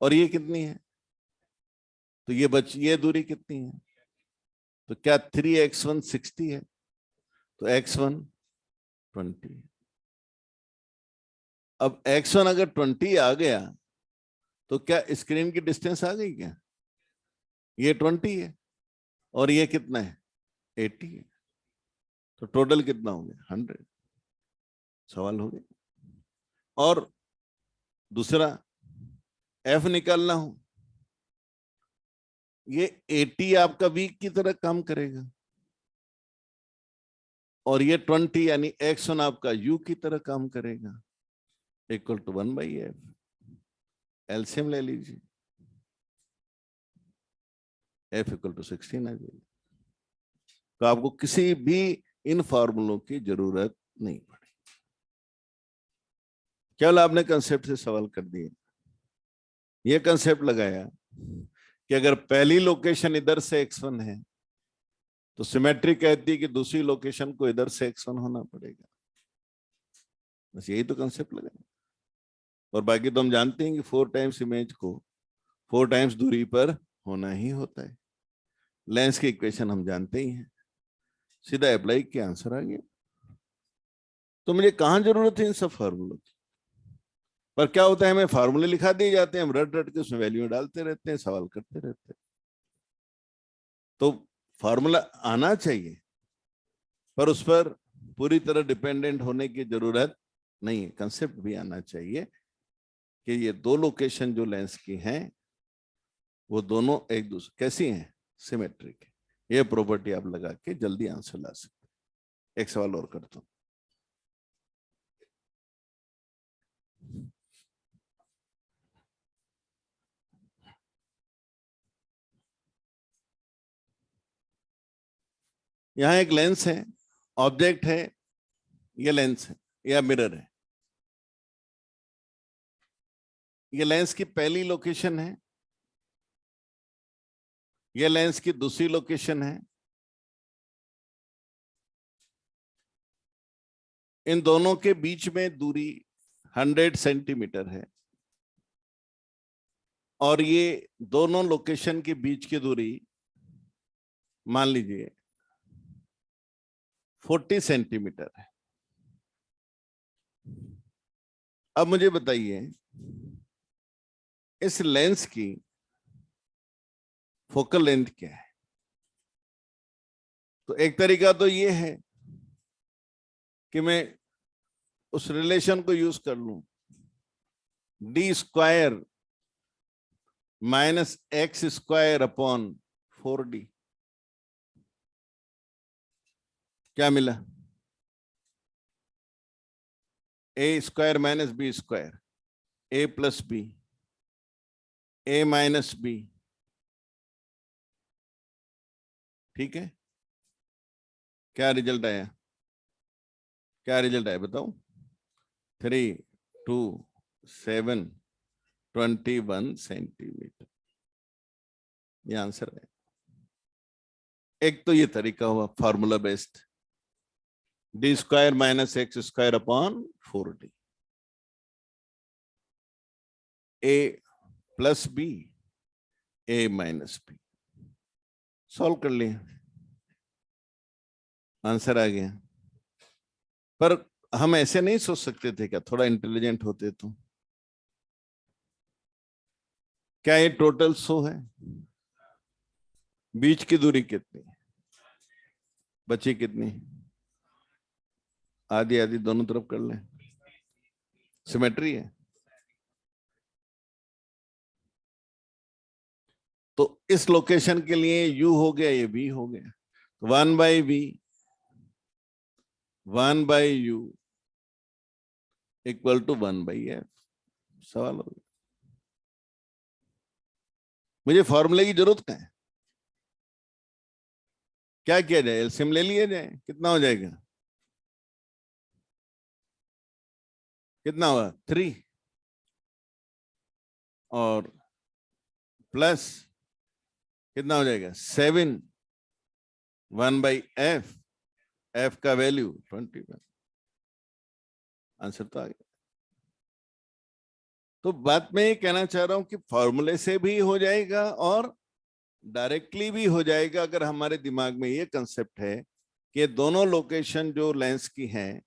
और ये कितनी है, तो ये दूरी कितनी है, तो क्या 3x1 60 है, तो x1 20 है। अब x1 अगर 20 आ गया तो क्या स्क्रीन की डिस्टेंस आ गई क्या, ये 20 है और ये कितना है 80 है, तो टोटल कितना हो गया 100। सवाल हो गया। और दूसरा f निकालना हो, ये 80 आपका वीक की तरह काम करेगा, और ये 20 यानी x1 आपका u की तरह काम करेगा, इक्वल टू 1/f। एलसीएम ले लीजिए, f इक्वल टू 16 आ जाएगी। तो आपको किसी भी इन फॉर्मूलों की जरूरत नहीं पड़ी, केवल आपने कंसेप्ट से सवाल कर दिए। ये कंसेप्ट लगाया कि अगर पहली लोकेशन इधर से x1 है तो सिमेट्री कहती है कि दूसरी लोकेशन को इधर से x1 होना पड़ेगा, बस यही तो कंसेप्ट लगाया। और बाकी तो हम जानते हैं कि 4 टाइम्स इमेज को 4 टाइम्स दूरी पर होना ही होता है। लेंस की इक्वेशन हम जानते ही हैं, सीधा अप्लाई किया आंसर आ गया। तो मुझे कहां जरूरत है इन सब फार्मूलों की? पर क्या होता है, हमें फार्मूले लिखा दिए जाते हैं, हम रट रट के उसमें वैल्यू डालते रहते हैं, सवाल करते रहते हैं। तो फार्मूला आना चाहिए, पर उस पर पूरी तरह डिपेंडेंट होने की जरूरत नहीं है। कंसेप्ट भी आना चाहिए कि ये दो लोकेशन जो लेंस की हैं वो दोनों एक दूसरे कैसी हैं, सिमेट्रिक है। ये प्रॉपर्टी आप लगा के जल्दी आंसर ला सकते हैं। एक सवाल और करता हूं। यहां एक लेंस है, ऑब्जेक्ट है, ये लेंस है या मिरर है। ये लेंस की पहली लोकेशन है, ये लेंस की दूसरी लोकेशन है। इन दोनों के बीच में दूरी 100 सेंटीमीटर है और ये दोनों लोकेशन के बीच की दूरी मान लीजिए 40 सेंटीमीटर है। अब मुझे बताइए इस लेंस की फोकल लेंथ क्या है? तो एक तरीका तो ये है कि मैं उस रिलेशन को यूज कर लूं, d² minus x² upon 4d। क्या मिला? a² minus b², a plus b, a minus b। ठीक है, क्या रिजल्ट आया? क्या रिजल्ट आया बताओ? 3, 2, 7, 21 सेंटीमीटर। ये आंसर है। एक तो ये तरीका हुआ formula based, d² minus x² upon 4d, a plus b, a minus b। Solve कर लिया, आंसर आ गया। पर हम ऐसे नहीं सोच सकते थे क्या? थोड़ा इंटेलिजेंट होते तो। क्या ये टोटल 100 है? बीच की दूरी कितनी? बची कितनी? आधी आधी दोनों तरफ कर लें, सिमेट्री है। तो इस लोकेशन के लिए u हो गया, ये v हो गया, 1/v 1/u equal to 1/f। सवाल हो गया। मुझे फॉर्मूले की जरूरत क्या है? क्या किया जाए? एलसीएम ले लिया जाए, कितना हो जाएगा? कितना हुआ? 3 और प्लस कितना हो जाएगा? 7, 1/f, f का वैल्यू 21। आंसर तो आ गया। तो बात मैं ये कहना चाह रहा हूं कि फॉर्मूले से भी हो जाएगा और डायरेक्टली भी हो जाएगा, अगर हमारे दिमाग में ये कंसेप्ट है कि दोनों लोकेशन जो लेंस की हैं,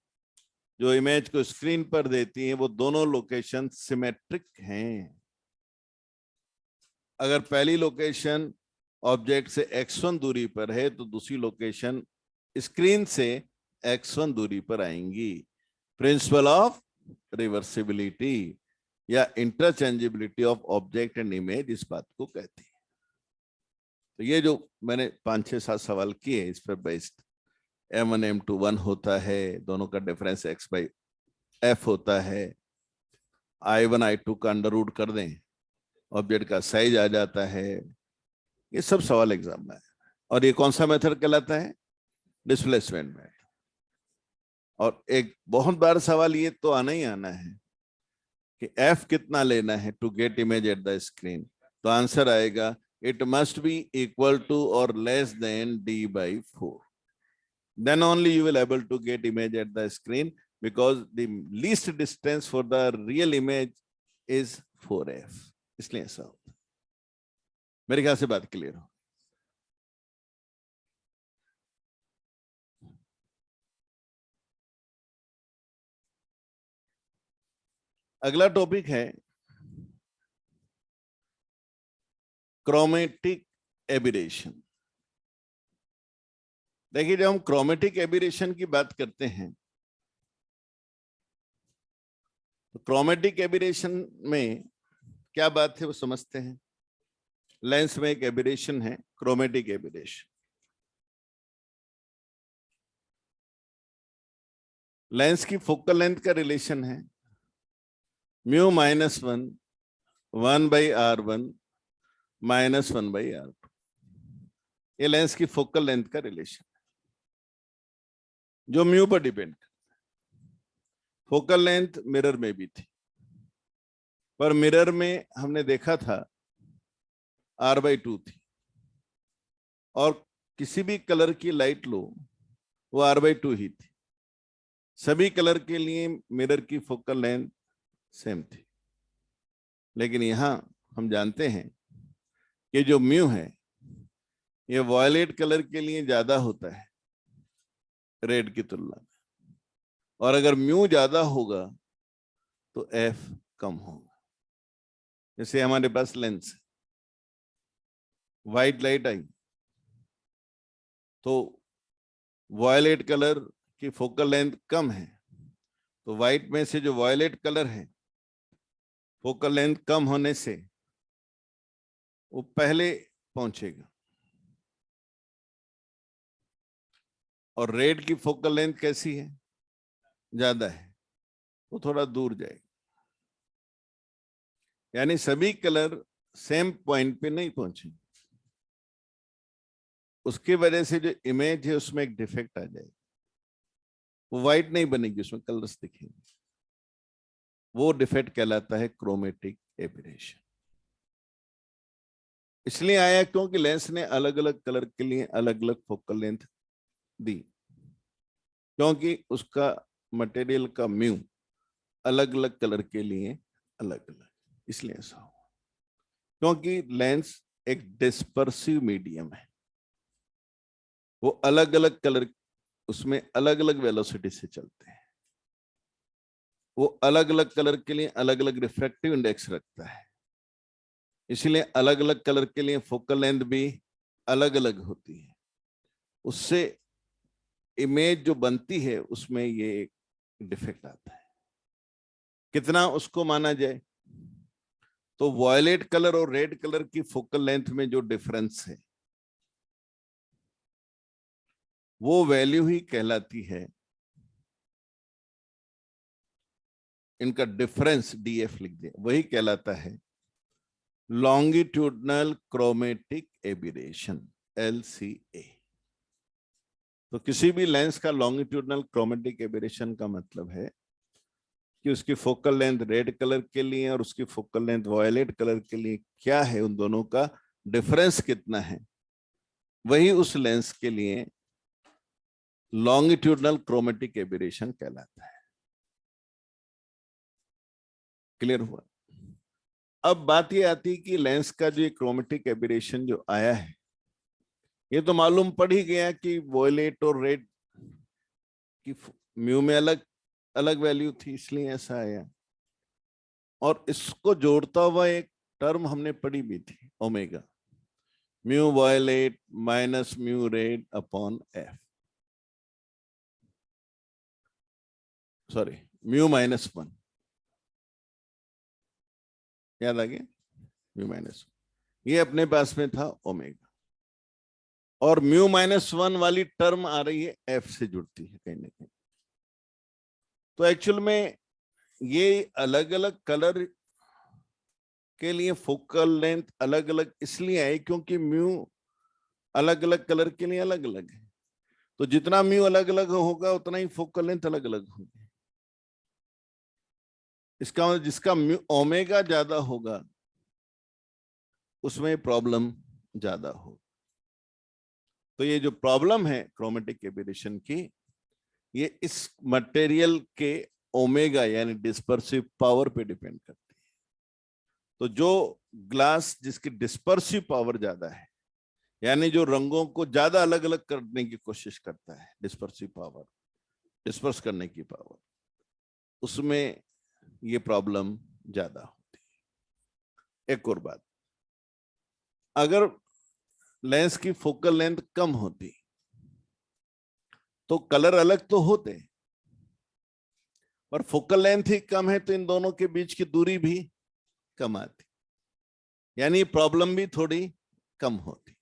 जो इमेज को स्क्रीन पर देती हैं, वो दोनों लोकेशन सिमेट्रिक हैं। अगर पहली लोकेशन ऑब्जेक्ट से x1 दूरी पर है तो दूसरी लोकेशन स्क्रीन से x1 दूरी पर आएंगी। प्रिंसिपल ऑफ रिवर्सिबिलिटी या interchangeability of object and image इस बात को कहती है। तो ये जो मैंने 5-6-7 सवाल किए इस पर बेस्ड, m1 m2 1 होता है, दोनों का डिफरेंस x/f होता है, i1 i2 का अंडर रूट कर दें, ऑब्जेक्ट का साइज आ जाता है। ये सब सवाल एग्जाम में है। और ये कौन सा मेथड कहलाता है? Displacement method. और एक बहुत बार सवाल ये तो आना ही आना है कि f कितना लेना है to get image at the screen. तो आंसर आएगा it must be equal to और less than d/4, then only you will able to get image at the screen, because the least distance for the real image is 4f, इसलिए ऐसा होता है। मेरे ख्याल से बात क्लियर हो। अगला टॉपिक है क्रोमेटिक एबिरेशन। देखिए, जब हम क्रोमेटिक एबिरेशन की बात करते हैं तो क्रोमेटिक एबिरेशन में क्या बात है वो समझते हैं। लेंस में एक एबिरेशन है, क्रोमेटिक एबिरेशन। लेंस की फोकल लेंथ का रिलेशन है mu minus 1/r1 minus 1/r2। ये लेंस की फोकल लेंथ का रिलेशन है जो म्यू पर डिपेंड करता है। फोकल लेंथ मिरर में भी थी, पर मिरर में हमने देखा था r/2 थी, और किसी भी कलर की लाइट लो वो r/2 ही थी। सभी कलर के लिए मिरर की फोकल लेंथ सेम थी। लेकिन यहां हम जानते हैं कि जो म्यू है ये वॉयलेट कलर के लिए ज्यादा होता है रेड की तुलना में, और अगर म्यू ज्यादा होगा तो एफ कम होगा। जैसे हमारे पास लेंस है, व्हाइट लाइट आई तो वॉयलेट कलर की फोकल लेंथ कम है, तो व्हाइट में से जो वॉयलेट कलर है फोकल लेंथ कम होने से वो पहले पहुंचेगा, और रेड की फोकल लेंथ कैसी है, ज्यादा है, वो थोड़ा दूर जाएगा। यानी सभी कलर सेम पॉइंट पे नहीं पहुंचे, उसकी वजह से जो इमेज है उसमें एक डिफेक्ट आ जाएगा, वो व्हाइट नहीं बनेगी, उसमें कलर्स दिखेंगे। वो डिफेक्ट कहलाता है क्रोमेटिक एबिरेशन। इसलिए आया क्योंकि लेंस ने अलग अलग कलर के लिए अलग अलग फोकल लेंथ दी, क्योंकि उसका मटेरियल का म्यू अलग अलग कलर के लिए अलग अलग, इसलिए ऐसा हुआ। क्योंकि लेंस एक डिस्पर्सिव मीडियम है, वो अलग अलग कलर, उसमें अलग अलग वेलोसिटी से चलते हैं, वो अलग अलग कलर के लिए अलग अलग रिफ्रैक्टिव इंडेक्स रखता है, इसलिए अलग अलग कलर के लिए फोकल लेंथ भी अलग अलग होती है। उससे इमेज जो बनती है उसमें ये एक डिफेक्ट आता है। कितना उसको माना जाए, तो वॉयलेट कलर और रेड कलर की फोकल लेंथ में जो डिफरेंस है वो वैल्यू ही कहलाती है, इनका डिफरेंस डीएफ लिख दिया, वही कहलाता है लॉन्गिट्यूडनल क्रोमेटिक एबिरेशन, LCA। तो किसी भी लेंस का लॉन्गिट्यूडनल क्रोमेटिक एबिरेशन का मतलब है कि उसकी फोकल लेंथ रेड कलर के लिए और उसकी फोकल लेंथ वॉयलेट कलर के लिए क्या है, उन दोनों का डिफरेंस कितना है, वही उस लेंस के लिए लॉन्गिट्यूडनल क्रोमेटिक एबिरेशन कहलाता है। क्लियर हुआ? अब बात ये आती है कि लेंस का जो क्रोमेटिक एबिरेशन जो आया है, ये तो मालूम पड़ ही गया कि वॉयलेट और रेड की म्यू में अलग अलग वैल्यू थी, इसलिए ऐसा आया। और इसको जोड़ता हुआ एक टर्म हमने पढ़ी भी थी, omega, mu violet minus mu red upon F, sorry mu -1, याद आ गया, म्यू -1, ये अपने पास में था ओमेगा, और म्यू -1 वाली टर्म आ रही है एफ से जुड़ती है कहीं ना कहीं। तो एक्चुअल में ये अलग अलग कलर के लिए फोकल लेंथ अलग अलग इसलिए है क्योंकि म्यू अलग अलग कलर के लिए अलग अलग है, तो जितना म्यू अलग अलग होगा उतना ही फोकल लेंथ अलग अलग होगी। इसका मतलब जिसका म्यू ओमेगा ज्यादा होगा उसमें प्रॉब्लम ज्यादा होगा। तो ये जो प्रॉब्लम है क्रोमेटिक एबिरेशन की, ये इस मटेरियल के ओमेगा यानी डिस्पर्सिव पावर पे डिपेंड करती है। तो जो ग्लास जिसकी डिस्पर्सिव पावर ज्यादा है, यानी जो रंगों को ज्यादा अलग अलग करने की कोशिश करता है, डिस्पर्सिव पावर, डिस्पर्स करने की पावर, उसमें ये प्रॉब्लम ज्यादा होती है। एक और बात, अगर लेंस की फोकल लेंथ कम होती तो कलर अलग तो होते, पर फोकल लेंथ ही कम है तो इन दोनों के बीच की दूरी भी कम आती, यानी प्रॉब्लम भी थोड़ी कम होती।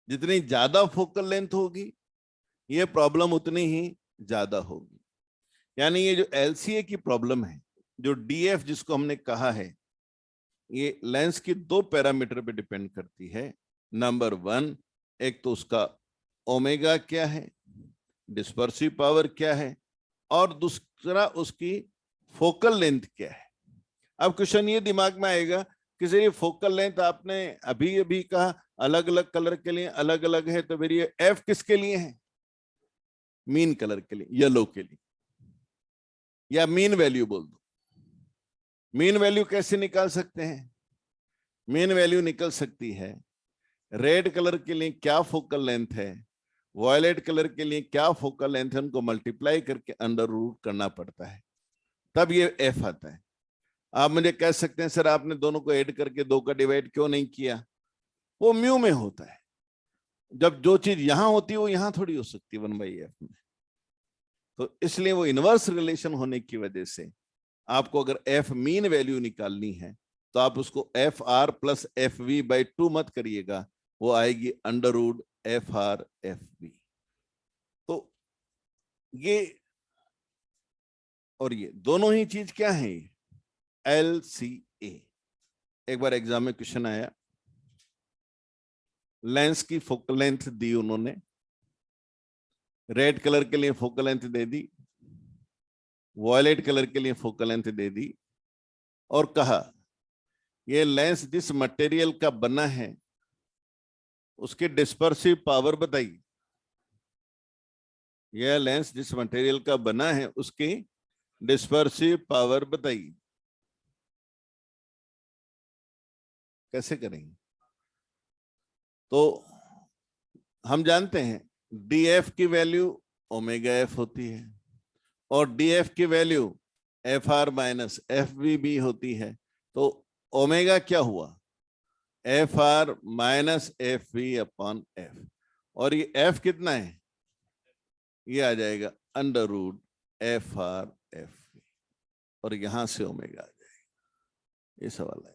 जितनी ज्यादा फोकल लेंथ होगी ये प्रॉब्लम उतनी ही ज्यादा होगी। यानी ये जो एलसीए की प्रॉब्लम है, जो डीएफ जिसको हमने कहा है, ये लेंस की दो पैरामीटर पे डिपेंड करती है। नंबर 1, एक तो उसका ओमेगा क्या है, डिस्पर्सिव पावर क्या है, और दूसरा उसकी फोकल लेंथ क्या है। अब क्वेश्चन ये दिमाग में आएगा कि सर ये फोकल लेंथ आपने अभी अभी कहा अलग अलग कलर के लिए अलग अलग है, तो फिर ये एफ किसके लिए है? मीन कलर के लिए, येलो के लिए, या मीन वैल्यू बोल दो। मीन वैल्यू कैसे निकाल सकते हैं? मीन वैल्यू निकल सकती है, रेड कलर के लिए क्या फोकल लेंथ है, वॉयलेट कलर के लिए क्या फोकल लेंथ है, उनको मल्टीप्लाई करके अंडर रूट करना पड़ता है, तब ये एफ आता है। आप मुझे कह सकते हैं सर आपने दोनों को ऐड करके 2 का डिवाइड क्यों नहीं किया? वो म्यू में होता है, जब जो चीज यहां होती है वो यहां थोड़ी हो सकती है 1/f में। तो इसलिए वो इनवर्स रिलेशन होने की वजह से आपको अगर एफ मीन वैल्यू निकालनी है तो आप उसको F R plus F V by 2 मत करिएगा, वो आएगी under root F R F V. तो ये और ये दोनों ही चीज क्या है? L C A. एक बार एग्जाम में क्वेश्चन आया, लेंस की फोकल लेंथ दी उन्होंने, रेड कलर के लिए फोकल लेंथ दे दी, वॉयलेट कलर के लिए फोकल लेंथ दे दी, और कहा ये लेंस जिस मटेरियल का बना है उसकी डिस्पर्सिव पावर बताइए। यह लेंस जिस मटेरियल का बना है उसकी डिस्पर्सिव पावर बताइए। कैसे करेंगे? तो हम जानते हैं डीएफ की वैल्यू ओमेगा एफ होती है और डीएफ की value F R minus F B होती है। तो ओमेगा क्या हुआ? F R minus F V upon F, और ये एफ कितना है? ये आ जाएगा under root F R F V, और यहां से ओमेगा आ जाएगा। ये सवाल है।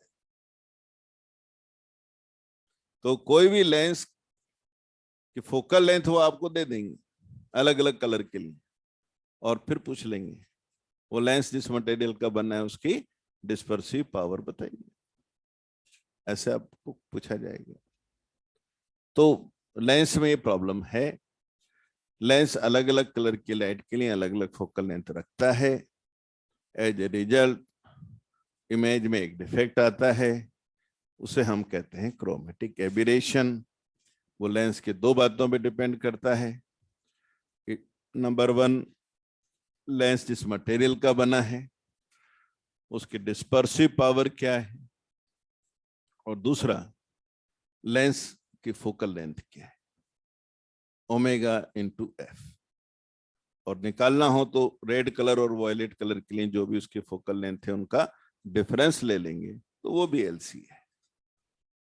तो कोई भी लेंस की फोकल लेंथ वो आपको दे देंगे अलग अलग कलर के लिए, और फिर पूछ लेंगे वो लेंस जिस मटेरियल का बना है उसकी डिस्पर्सिव पावर बताइए। ऐसे आपको पूछा जाएगा। तो लेंस में ये प्रॉब्लम है, लेंस अलग अलग कलर की लाइट के लिए अलग अलग फोकल लेंथ रखता है। एज ए रिजल्ट इमेज में एक डिफेक्ट आता है, उसे हम कहते हैं क्रोमेटिक एबिरेशन। वो लेंस के दो बातों पे डिपेंड करता है। नंबर 1, लेंस जिस मटेरियल का बना है उसकी डिस्पर्सिव पावर क्या है, और दूसरा लेंस की फोकल लेंथ क्या है, ओमेगा इंटू एफ। और निकालना हो तो रेड कलर और वॉयलेट कलर के लिए जो भी उसकी फोकल लेंथ है उनका डिफरेंस ले लेंगे, तो वो भी एलसी है।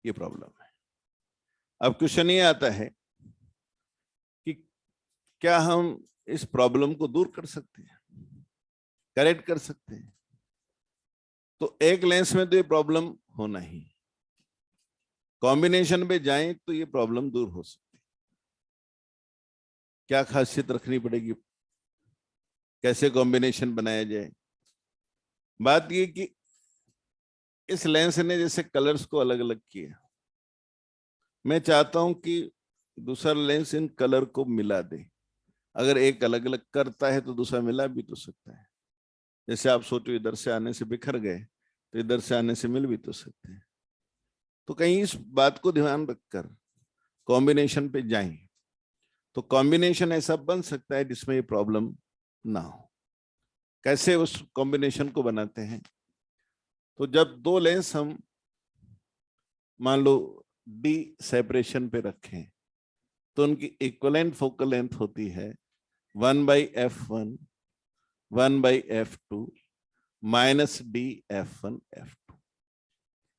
ये प्रॉब्लम है। अब क्वेश्चन ये आता है कि क्या हम इस प्रॉब्लम को दूर कर सकते हैं, करेक्ट कर सकते हैं? तो एक लेंस में तो ये प्रॉब्लम होना ही, कॉम्बिनेशन पे जाएं तो ये प्रॉब्लम दूर हो सकती है। क्या खासियत रखनी पड़ेगी, कैसे कॉम्बिनेशन बनाया जाए? बात ये कि इस लेंस ने जैसे कलर्स को अलग अलग किया, मैं चाहता हूं कि दूसरा लेंस इन कलर को मिला दे। अगर एक अलग अलग करता है तो दूसरा मिला भी तो सकता है। जैसे आप सोचो इधर से आने से बिखर गए तो इधर से आने से मिल भी तो सकते हैं। तो कहीं इस बात को ध्यान रखकर कॉम्बिनेशन पे जाएं तो कॉम्बिनेशन ऐसा बन सकता है जिसमें ये प्रॉब्लम ना हो। कैसे उस कॉम्बिनेशन को बनाते हैं? तो जब दो लेंस हम मान लो डी सेपरेशन पे रखें तो उनकी इक्विवेलेंट फोकल लेंथ होती है 1/f1 1/f2 minus D f1 f2।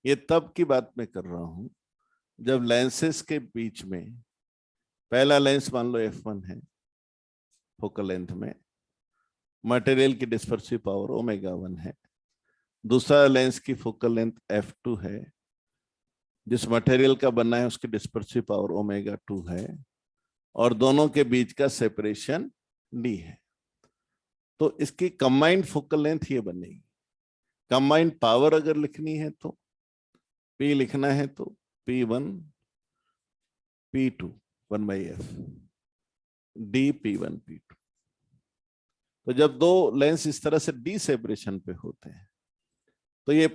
ये तब की बात मैं कर रहा हूं जब लेंसेस के बीच में पहला लेंस मान लो f1 है फोकल लेंथ में, मटेरियल की डिस्पर्सिव पावर ω1 है, दूसरा लेंस की फोकल लेंथ f2 है, जिस मटेरियल का बनना है उसकी डिस्पर्सिव पावर ω2 है, और दोनों के बीच का सेपरेशन d है। तो इसकी कंबाइंड फोकल लेंथ ये बनेगी। कंबाइंड पावर अगर लिखनी है तो P लिखना है तो P1 P2 1/f D P1 P2। तो जब दो लेंस इस तरह से डी सेपरेशन पे होते हैं तो ये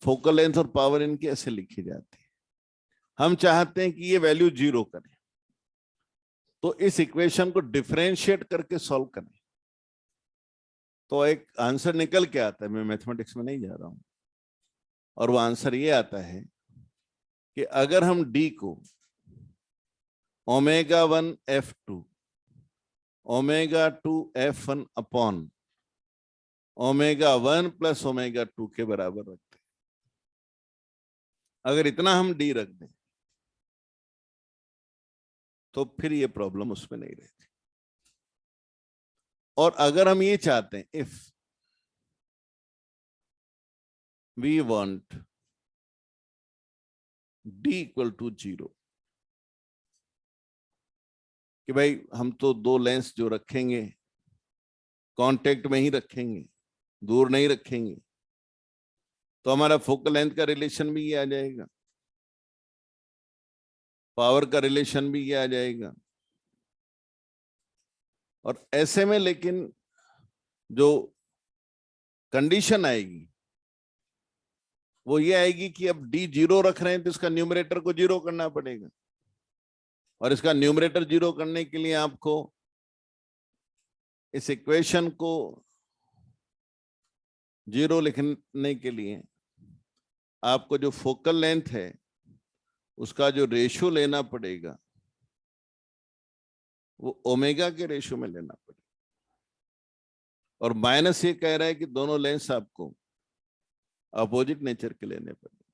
फोकल लेंथ और पावर इनकी ऐसे लिखी जाती है। हम चाहते हैं कि ये वैल्यू 0 करें, तो इस इक्वेशन को डिफरेंशिएट करके सॉल्व करें तो एक आंसर निकल के आता है। मैं मैथमेटिक्स में नहीं जा रहा हूं, और वो आंसर ये आता है कि अगर हम d को ω1 f2 ω2 f1 अपॉन ω1 प्लस ω2 के बराबर रखते, अगर इतना हम d रख दें तो फिर ये प्रॉब्लम उसमें नहीं रहती। और अगर हम ये चाहते हैं if we want d equal to 0, कि भाई हम तो दो लेंस जो रखेंगे कांटेक्ट में ही रखेंगे, दूर नहीं रखेंगे, तो हमारा फोकल लेंथ का रिलेशन भी ये आ जाएगा, पावर का रिलेशन भी ये आ जाएगा। और ऐसे में लेकिन जो कंडीशन आएगी वो ये आएगी कि अब d 0 रख रहे हैं तो इसका न्यूमरेटर को 0 करना पड़ेगा, और इसका न्यूमरेटर 0 करने के लिए आपको इस इक्वेशन को 0 लिखने के लिए आपको जो फोकल लेंथ है उसका जो रेशियो लेना पड़ेगा वो ओमेगा के रेशियो में लेना पड़ेगा। और माइनस ये कह रहा है कि दोनों लेंस आपको अपोजिट नेचर के लेने पड़ेंगे।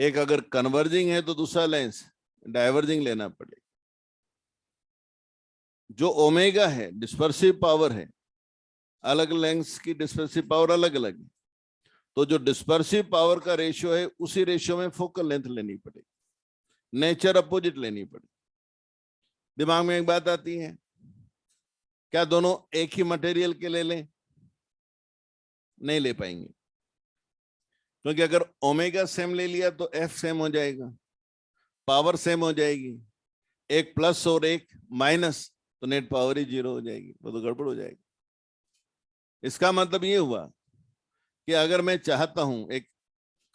एक अगर कन्वर्जिंग है तो दूसरा लेंस डाइवर्जिंग लेना पड़ेगा। जो ओमेगा है डिस्पर्सिव पावर है, अलग लेंस की डिस्पर्सिव पावर अलग अलग है, तो जो डिस्पर्सिव पावर का रेशियो है उसी रेशियो में फोकल लेंथ लेनी पड़ेगी, नेचर अपोजिट लेनी पड़ेगी। दिमाग में एक बात आती है, क्या दोनों एक ही मटेरियल के ले लें? नहीं ले पाएंगे, क्योंकि अगर ओमेगा सेम ले लिया तो एफ सेम हो जाएगा, पावर सेम हो जाएगी, एक प्लस और एक माइनस तो नेट पावर ही 0 हो जाएगी, वो तो गड़बड़ हो जाएगी। इसका मतलब ये हुआ कि अगर मैं चाहता हूं एक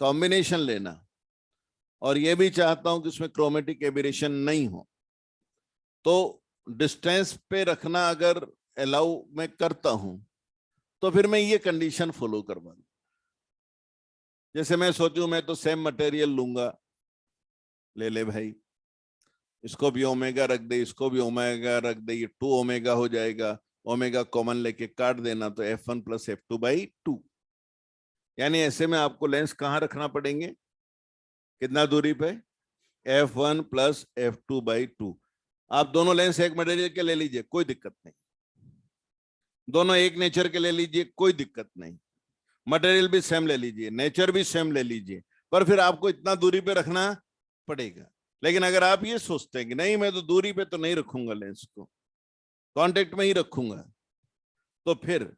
कॉम्बिनेशन लेना और ये भी चाहता हूं कि उसमें क्रोमेटिक एबेरेशन नहीं हो, तो डिस्टेंस पे रखना अगर अलाउ मैं करता हूं तो फिर मैं ये कंडीशन फॉलो करवा दूं। जैसे मैं सोचूं मैं तो सेम मटेरियल लूंगा, ले ले भाई, इसको भी ओमेगा रख दे, इसको भी ओमेगा रख दे, ये 2 ओमेगा हो जाएगा, ओमेगा कॉमन लेके काट देना तो f1 प्लस f2/2। यानी ऐसे में आपको लेंस कहां रखना पड़ेंगे, कितना दूरी पे, f1 प्लस f2/2। आप दोनों लेंस एक मटेरियल के ले लीजिए, कोई दिक्कत नहीं, दोनों एक नेचर के ले लीजिए, कोई दिक्कत नहीं, मटेरियल भी सेम ले लीजिए, नेचर भी सेम ले लीजिए, पर फिर आपको इतना दूरी पे रखना पड़ेगा। लेकिन अगर आप ये सोचते हैं कि नहीं मैं तो दूरी पे तो नहीं रखूंगा, लेंस को कांटेक्ट में ही रखूंगा, तो फिर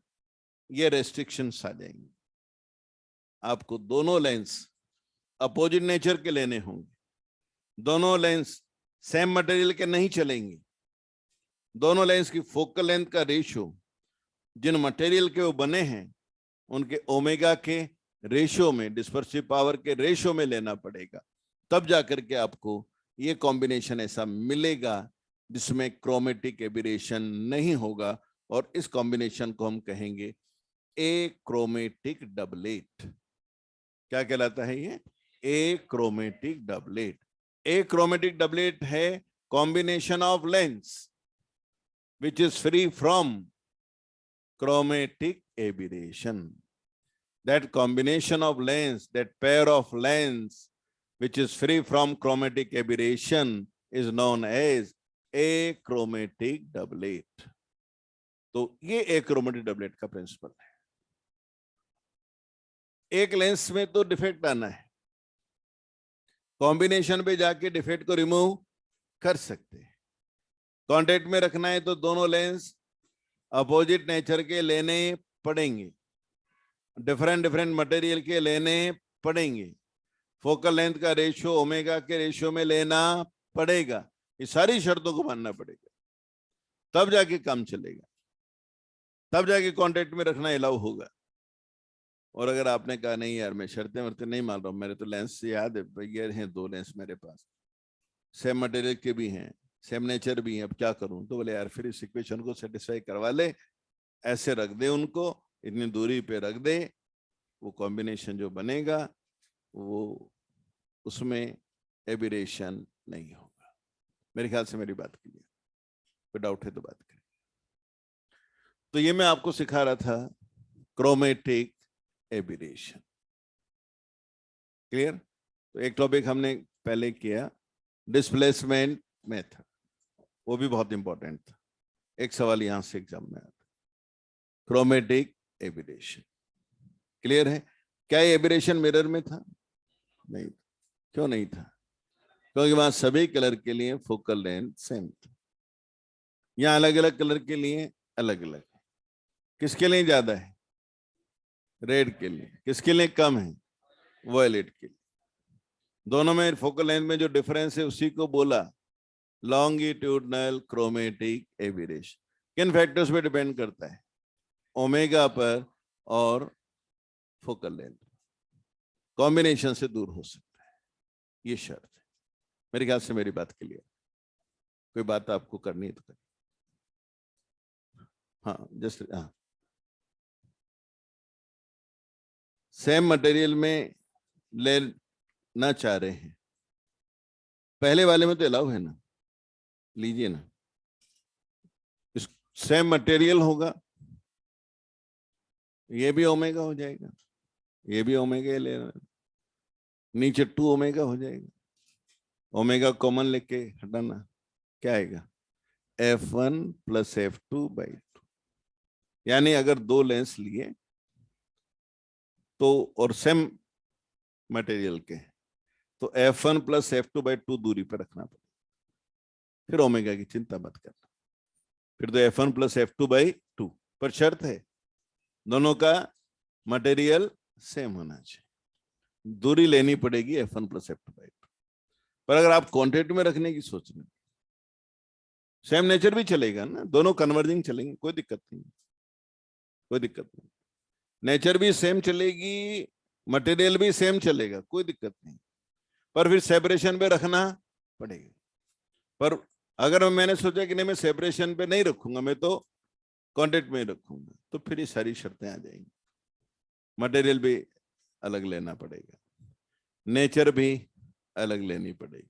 ये रेस्ट्रिक्शंस आ जाएंगे। आपको दोनों लेंस अपोजिट नेचर के लेने होंगे, दोनों लेंस सेम मटेरियल के नहीं चलेंगे, दोनों लेंस की फोकल लेंथ का रेशियो जिन मटेरियल के वो बने हैं उनके ओमेगा के रेशियो में, डिस्पर्सिव पावर के रेशियो में लेना पड़ेगा, तब जाकर के आपको ये कॉम्बिनेशन ऐसा मिलेगा जिसमें क्रोमेटिक एबेरेशन नहीं होगा। और इस कॉम्बिनेशन को हम कहेंगे एक्रोमेटिक डबलेट। क्या कहलाता है ये? Achromatic doublet. एक्रोमेटिक डबलेट है combination of lens which is free from chromatic aberration. That combination of lens, that pair of lens which is free from chromatic aberration is known as achromatic doublet. तो ये achromatic doublet का principal है। एक lens में तो defect आना है, combination पे जाके डिफेक्ट को रिमूव कर सकते हैं। कॉन्टेक्ट में रखना है तो दोनों लेंस अपोजिट नेचर के लेने पड़ेंगे, डिफरेंट मटेरियल के लेने पड़ेंगे, फोकल लेंथ का रेशियो ओमेगा के रेशियो में लेना पड़ेगा। ये सारी शर्तों को मानना पड़ेगा, तब जाके काम चलेगा, तब जाके कॉन्टेक्ट में रखना अलाउ होगा। और अगर आपने कहा नहीं यार मैं शर्तें वर्तें नहीं मान रहा हूं, मेरे तो लेंस से याद है भैया हैं 2 लेंस मेरे पास, सेम मटेरियल के भी हैं, सेम नेचर भी है, अब क्या करूं? तो बोले यार फिर इस इक्वेशन को सेटिस्फाई करवा ले, ऐसे रख दे उनको, इतनी दूरी पे रख दे, वो कॉम्बिनेशन जो बनेगा वो उसमें एबिरेशन नहीं होगा। मेरे ख्याल से मेरी बात क्लियर, कोई डाउट है तो बात करें। तो ये मैं आपको सिखा रहा था क्रोमेटिक एबिरेशन। क्लियर? तो एक टॉपिक हमने पहले किया डिस्प्लेसमेंट मेथड, वो भी बहुत इंपॉर्टेंट था, एक सवाल यहां से एग्जाम में आता, क्रोमेटिक एबिरेशन। क्लियर है? क्या ये एबिरेशन मिरर में था? नहीं। क्यों नहीं था? क्योंकि वहां सभी कलर के लिए फोकल लेंथ सेम था, यहां अलग अलग कलर के लिए अलग अलग। किसके लिए ज्यादा है? रेड के लिए। किसके लिए कम है? वायलेट के लिए। दोनों में फोकल लेंथ में जो डिफरेंस है उसी को बोला लॉन्गिट्यूडनल क्रोमेटिक एबिरेशन। किन फैक्टर्स पे डिपेंड करता है? ओमेगा पर और फोकल लेंथ। कॉम्बिनेशन से दूर हो सकता है, ये शर्त है। मेरे ख्याल से मेरी बात क्लियर। कोई बात आपको करनी है तो करिए। हाँ जस्ट हाँ, सेम मटेरियल में लेना चाह रहे हैं, पहले वाले में तो अलाउ है ना, लीजिए ना। इस सेम मटेरियल होगा, ये भी ओमेगा हो जाएगा, ये भी ओमेगा ले, नीचे 2 ओमेगा हो जाएगा। ओमेगा कॉमन लेके हटाना, क्या आएगा? F1 + F2/2। यानी अगर 2 लेंस लिए तो और सेम मटेरियल के, तो F1 + F2/2 दूरी पर रखना पड़ेगा। फिर ओमेगा की चिंता मत करना, फिर तो F1 + F2/2, पर शर्त है दोनों का मटेरियल सेम होना चाहिए, दूरी लेनी पड़ेगी F1 + F2/2। पर अगर आप कॉन्टेक्ट में रखने की सोच रहे हैं, सेम नेचर भी चलेगा ना, दोनों कन्वर्जिंग चलेंगे, कोई दिक्कत नहीं, कोई दिक्कत नहीं। नेचर भी सेम चलेगी, मटेरियल भी सेम चलेगा, कोई दिक्कत नहीं, पर फिर सेपरेशन पे रखना पड़ेगा। पर अगर मैंने सोचा कि नहीं मैं सेपरेशन पे नहीं रखूंगा, मैं तो कॉन्टेक्ट में ही रखूंगा, तो फिर ये सारी शर्तें आ जाएंगी। मटेरियल भी अलग लेना पड़ेगा, नेचर भी अलग लेनी पड़ेगी,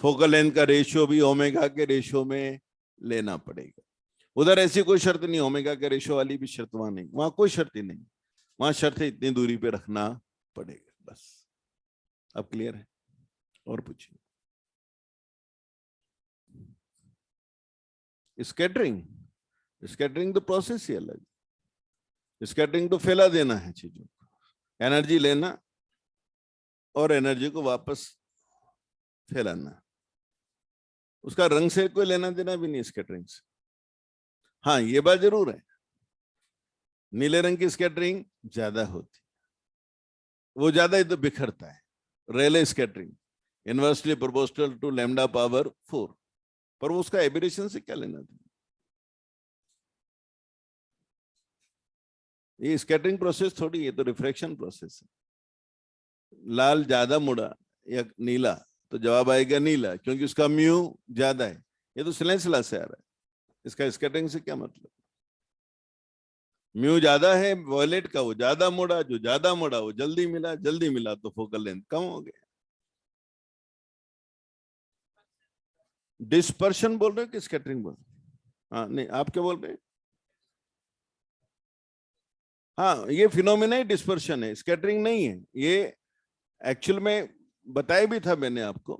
फोकल लेंथ का रेशियो भी ओमेगा के रेशियो में लेना पड़ेगा। उधर ऐसी कोई शर्त नहीं, ओमेगा के रेशियो वाली भी शर्त वहां नहीं, वहां कोई शर्त ही नहीं, वहां शर्त है इतनी दूरी पे रखना पड़ेगा बस। अब क्लियर है? और पूछिए। स्कैटरिंग तो प्रोसेस ही अलग। स्कैटरिंग तो फैला देना है चीजों को, एनर्जी लेना और एनर्जी को वापस फैलाना, उसका रंग से कोई लेना देना भी नहीं स्कैटरिंग से। हाँ ये बात जरूर है, नीले रंग की स्कैटरिंग ज्यादा होती, वो ज्यादा ही तो बिखरता है। रेले स्कैटरिंग इनवर्सली प्रोपोर्शनल टू λ⁴, पर वो उसका एबिरेशन से क्या लेना था? ये स्कैटरिंग प्रोसेस थोड़ी, ये तो रिफ्रैक्शन प्रोसेस है। लाल ज्यादा मुड़ा या नीला तो जवाब आएगा नीला, क्योंकि उसका म्यू ज्यादा है। ये तो सिलेंस लॉ से आ रहा है, इसका स्कैटरिंग से क्या मतलब? म्यू ज्यादा है वॉयलेट का, वो ज्यादा मुड़ा, जो ज्यादा मुड़ा वो जल्दी मिला, जल्दी मिला तो फोकल लेंथ कम हो गया। डिस्पर्शन बोल रहे हो कि स्कैटरिंग बोल रहे हो? हाँ नहीं, आप क्या बोल रहे हैं? हाँ, ये फिनोमेना ही डिस्पर्शन है, स्कैटरिंग नहीं है ये। एक्चुअल में बताया भी था मैंने आपको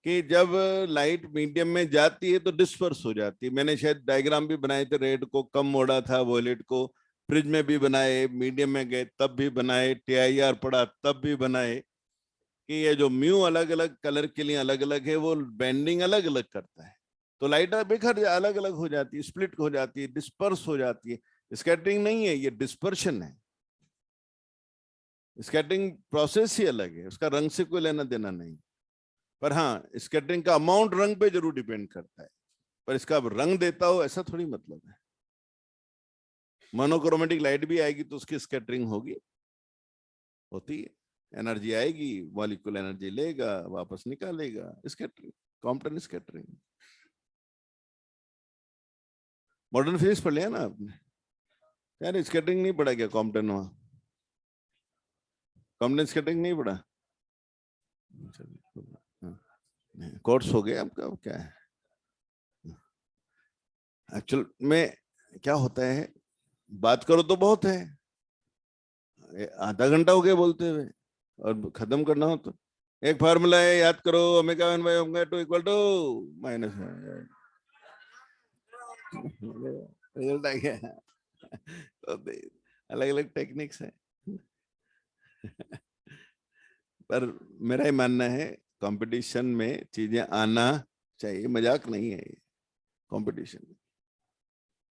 कि जब लाइट मीडियम में जाती है तो डिस्पर्स हो जाती है। मैंने शायद डायग्राम भी बनाए थे, रेड को कम मोड़ा था, वॉयलेट को फ्रिज में भी बनाए, मीडियम में गए तब भी बनाए, टीआईआर पड़ा तब भी बनाए, कि ये जो म्यू अलग अलग कलर के लिए अलग अलग है, वो बेंडिंग अलग अलग करता है, तो लाइट बिखर अलग अलग हो जाती है, स्प्लिट हो जाती है, डिस्पर्स हो जाती है। स्कैटरिंग नहीं है, ये डिस्पर्शन है। स्कैटरिंग प्रोसेस ही अलग है, उसका रंग से कोई लेना देना नहीं। पर हाँ, स्कैटरिंग का अमाउंट रंग पे जरूर डिपेंड करता है, पर इसका अब रंग देता हो ऐसा थोड़ी मतलब है। मोनोक्रोमेटिक लाइट भी आएगी तो उसकी स्कैटरिंग होगी, होती है, एनर्जी आएगी, मॉलिक्यूल एनर्जी लेगा वापस निकालेगा, scattering, Compton scattering. Modern physics पढ़ लिया ना आपने? यार स्कैटरिंग नहीं पढ़ा क्या कॉम्पटन? वहां कॉम्पटन स्कैटरिंग नहीं पढ़ा? कोर्स हो गया आपका, क्या है एक्चुअल में? क्या होता है, बात करो तो बहुत है, आधा घंटा हो गया बोलते हुए, और खत्म करना हो तो एक फार्मूला है, याद करो, omega 1 by omega 2 equal to minus, result आ गया। तो अलग अलग टेक्निक्स है। पर मेरा ही मानना है कंपटीशन में चीजें आना चाहिए, मजाक नहीं है ये कंपटीशन।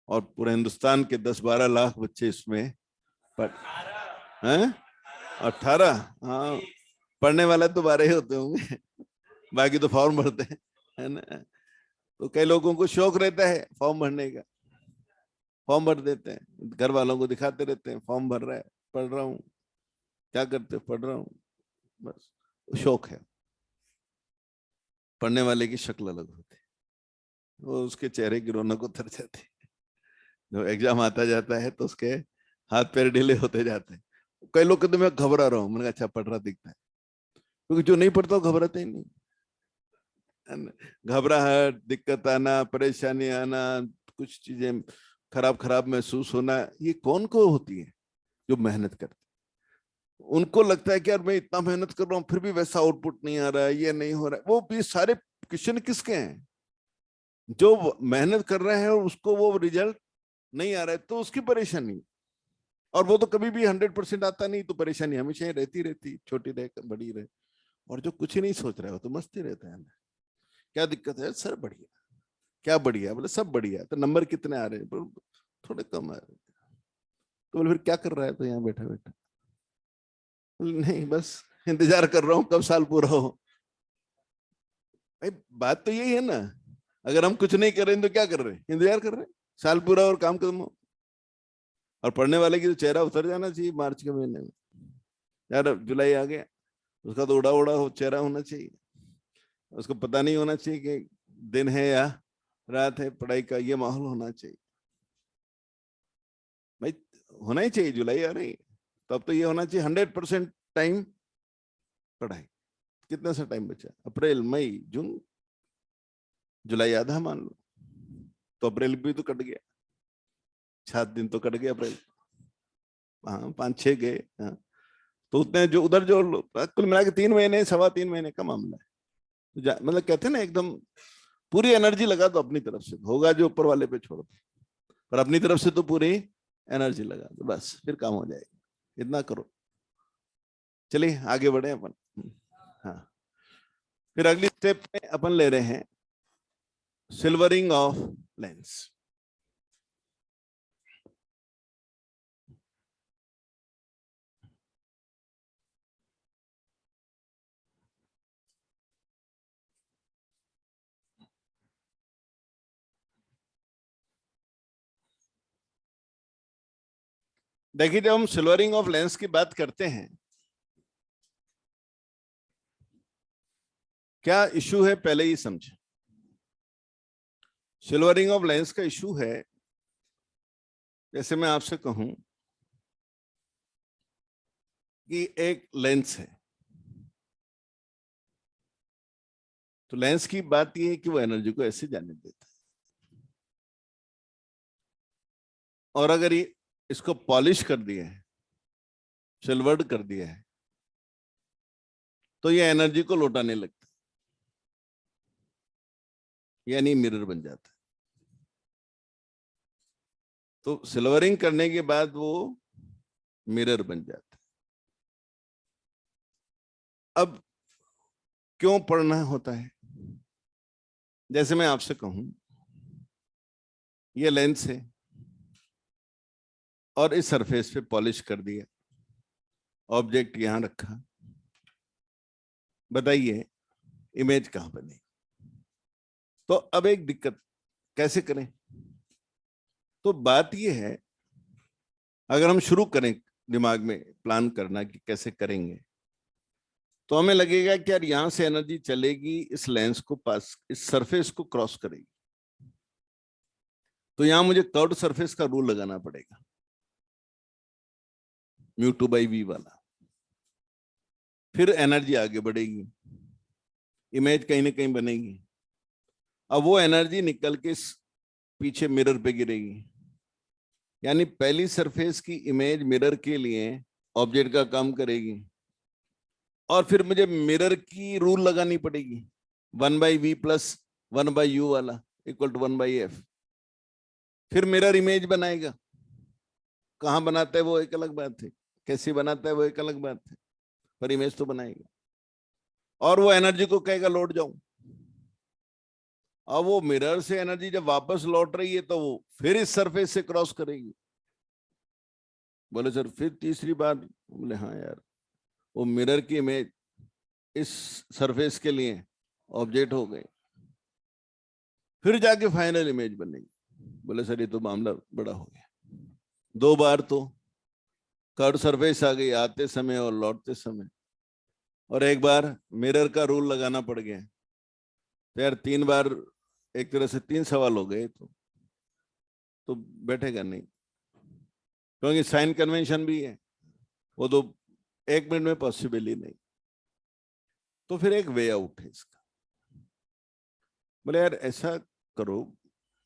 और पूरे हिंदुस्तान के 10-12 लाख बच्चे इसमें पढ़ हैं, 18, हाँ, पढ़ने वाला तो 12 ही होते होंगे, बाकी तो फॉर्म भरते हैं, है ना? तो कई लोगों को शौक रहता है फॉर्म भरने का, फॉर्म भर देते हैं, घर वालों को दिखाते रहते हैं, फॉर्म भर रहा है, पढ़ रहा हूँ, क्या करते, पढ़ रहा हूँ, बस शौक है। पढ़ने वाले की शक्ल अलग होती है, वो उसके चेहरे की रौनक उतर जाती है, जो एग्जाम आता जाता है तो उसके हाथ पैर ढीले होते जाते हैं। कई लोग कहते मैं घबरा रहा हूँ, मैंने कहा अच्छा, पढ़ रहा दिखता है, क्योंकि जो नहीं पढ़ता वो घबराते ही नहीं। घबराहट, दिक्कत आना, परेशानी आना, कुछ चीजें खराब खराब महसूस होना, ये कौन को होती है? जो मेहनत करते, उनको लगता है कि यार मैं इतना मेहनत कर रहा हूँ फिर भी वैसा आउटपुट नहीं आ रहा है, ये नहीं हो रहा है। वो भी सारे क्वेश्चन किसके हैं? जो मेहनत कर रहे हैं और उसको वो रिजल्ट नहीं आ रहा है तो उसकी परेशानी, और वो तो कभी भी 100% आता नहीं, तो परेशानी हमेशा ही रहती रहती, छोटी रहे बड़ी रहे। और जो कुछ ही नहीं सोच रहा है वो तो मस्ती रहता है। क्या दिक्कत है सर? बढ़िया। क्या बढ़िया? बोले सब बढ़िया। तो नंबर कितने आ रहे हैं? थोड़े कम आ रहे हैं। तो बोले फिर क्या कर रहा है तो यहाँ बैठा बैठा? नहीं बस इंतजार कर रहा हूँ कब साल पूरा हो। भाई बात तो यही है ना, अगर हम कुछ नहीं कर रहे हैं तो क्या कर रहे हैं? इंतजार कर रहे हैं साल पूरा और काम खत्म हो। और पढ़ने वाले की तो चेहरा उतर जाना चाहिए मार्च के महीने में, यार जुलाई आ गया, उसका तो उड़ा उड़ा हो चेहरा होना चाहिए, उसको पता नहीं होना चाहिए कि दिन है या रात है, पढ़ाई का ये माहौल होना चाहिए। भाई होना ही चाहिए, जुलाई आ रही, तो अब तो ये होना चाहिए 100% टाइम पढ़ाई। कितना सा टाइम बचा? अप्रैल, मई, जून, जुलाई आधा मान लो, तो अप्रैल भी तो कट गया, 7 दिन तो कट गया अप्रैल। हाँ 5-6 गए, हाँ, तो उतने जो उधर जोड़ लो, कुल मिला के 3 महीने, 3.25 महीने का मामला है। तो मतलब कहते हैं ना, एकदम पूरी एनर्जी लगा दो अपनी तरफ से, होगा जो ऊपर वाले पे छोड़ दो, पर अपनी तरफ से तो पूरी एनर्जी लगा दो, बस फिर काम हो जाएगा। इतना करो। चलिए आगे बढ़े अपन। हाँ, फिर अगली स्टेप में अपन ले रहे हैं सिल्वरिंग ऑफ लेंस। देखिए, जब हम सिल्वरिंग ऑफ लेंस की बात करते हैं, क्या इशू है पहले ही समझे। सिल्वरिंग ऑफ लेंस का इशू है जैसे मैं आपसे कहूं कि एक लेंस है, तो लेंस की बात यह है कि वो एनर्जी को ऐसे जाने देता है, और अगर ये इसको पॉलिश कर दिया है, सिल्वर्ड कर दिया है, तो ये एनर्जी को लौटाने लगता है, यानी मिरर बन जाता है। तो सिल्वरिंग करने के बाद वो मिरर बन जाता है। अब क्यों पढ़ना होता है? जैसे मैं आपसे कहूं ये लेंस है और इस सरफेस पे पॉलिश कर दिया, ऑब्जेक्ट यहां रखा, बताइए इमेज कहां बनी? तो अब एक दिक्कत, कैसे करें? तो बात यह है, अगर हम शुरू करें दिमाग में प्लान करना कि कैसे करेंगे, तो हमें लगेगा कि यार यहां से एनर्जी चलेगी, इस लेंस को पास, इस सरफेस को क्रॉस करेगी, तो यहां मुझे कर्व्ड सरफेस का रूल लगाना पड़ेगा, μ2/v वाला। फिर एनर्जी आगे बढ़ेगी, इमेज कहीं ना कहीं बनेगी। अब वो एनर्जी निकल के पीछे मिरर पे गिरेगी, यानी पहली सरफेस की इमेज मिरर के लिए ऑब्जेक्ट का काम करेगी, और फिर मुझे मिरर की रूल लगानी पड़ेगी, 1/v प्लस 1/u वाला इक्वल टू 1/f। फिर मिरर इमेज बनाएगा, कहां बनाता है वो एक अलग बात है, कैसे बनाता है वो एक अलग बात है, पर इमेज तो बनाएगा। और वो एनर्जी को कहेगा लौट जाऊं। अब वो मिरर से एनर्जी जब वापस लौट रही है तो वो फिर इस सरफेस से क्रॉस करेगी। बोले सर फिर तीसरी बार? बोले हाँ यार, वो मिरर की इमेज इस सरफेस के लिए ऑब्जेक्ट हो गए, फिर जाके फाइनल इमेज बनेगी। बोले सर ये तो मामला बड़ा हो गया, 2 बार तो कर्व सरफेस आ गई आते समय और लौटते समय, और 1 बार मिरर का रूल लगाना पड़ गया। तो यार 3 बार एक तरह से 3 सवाल हो गए, तो बैठेगा नहीं, क्योंकि साइन कन्वेंशन भी है, वो तो 1 मिनट में पॉसिबल ही नहीं। तो फिर एक वे आउट है इसका। बोले यार ऐसा करो,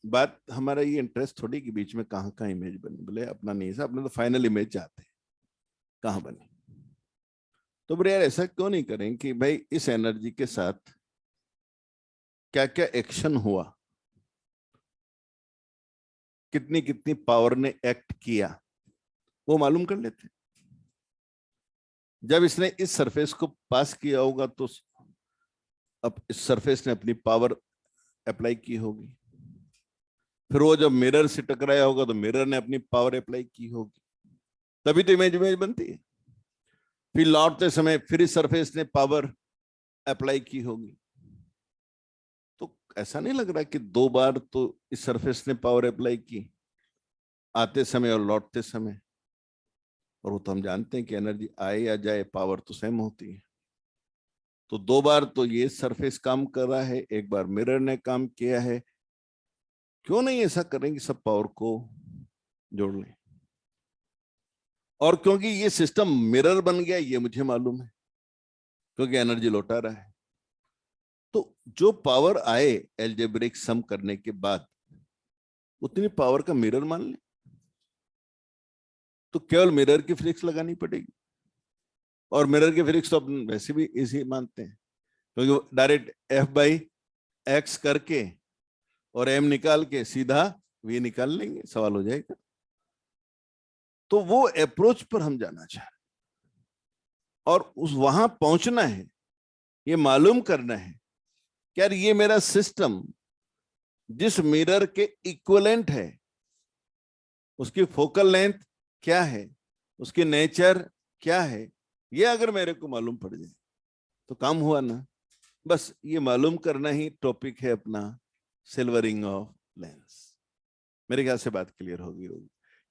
बात हमारा ये इंटरेस्ट थोड़ी कि बीच में कहाँ कहाँ इमेज बनी, बोले अपना नहीं है, अपने तो फाइनल इमेज चाहते हैं, कहाँ बनी। तो बोले यार ऐसा क्यों नहीं करें कि भाई इस एनर्जी के साथ क्या क्या एक्शन हुआ, कितनी कितनी पावर ने एक्ट किया, वो मालूम कर लेते। जब इसने इस सरफेस को पास किया होगा तो अब इस सरफेस ने अपनी पावर अप्लाई की होगी, फिर वो जब मिरर से टकराया होगा तो मिरर ने अपनी पावर अप्लाई की होगी, तभी तो इमेज इमेज बनती है। फिर लौटते समय फिर इस सरफेस ने पावर अप्लाई की होगी। तो ऐसा नहीं लग रहा कि 2 बार तो इस सरफेस ने पावर अप्लाई की, आते समय और लौटते समय। और वो तो हम जानते हैं कि एनर्जी आए या जाए पावर तो सेम होती है। तो 2 बार तो ये सरफेस काम कर रहा है, 1 बार मिरर ने काम किया है, क्यों नहीं ऐसा करें कि सब पावर को जोड़ लें? और क्योंकि ये सिस्टम मिरर बन गया ये मुझे मालूम है, क्योंकि एनर्जी लौटा रहा है, तो जो पावर आए एल्जेब्रिक सम करने के बाद उतनी पावर का मिरर मान ले, तो केवल मिरर की फिजिक्स लगानी पड़ेगी। और मिरर की फिजिक्स तो अपन वैसे भी इजी मानते हैं, क्योंकि डायरेक्ट F/x करके और m निकाल के सीधा v निकाल लेंगे, सवाल हो जाएगा। तो वो अप्रोच पर हम जाना चाह रहे, और उस वहां पहुंचना है, ये मालूम करना है कि यार ये मेरा सिस्टम जिस मिरर के इक्विवेलेंट है, उसकी फोकल लेंथ क्या है, उसकी नेचर क्या है, ये अगर मेरे को मालूम पड़ जाए तो काम हुआ ना। बस ये मालूम करना ही टॉपिक है अपना सिल्वरिंग ऑफ लेंस। मेरे ख्याल से बात क्लियर होगी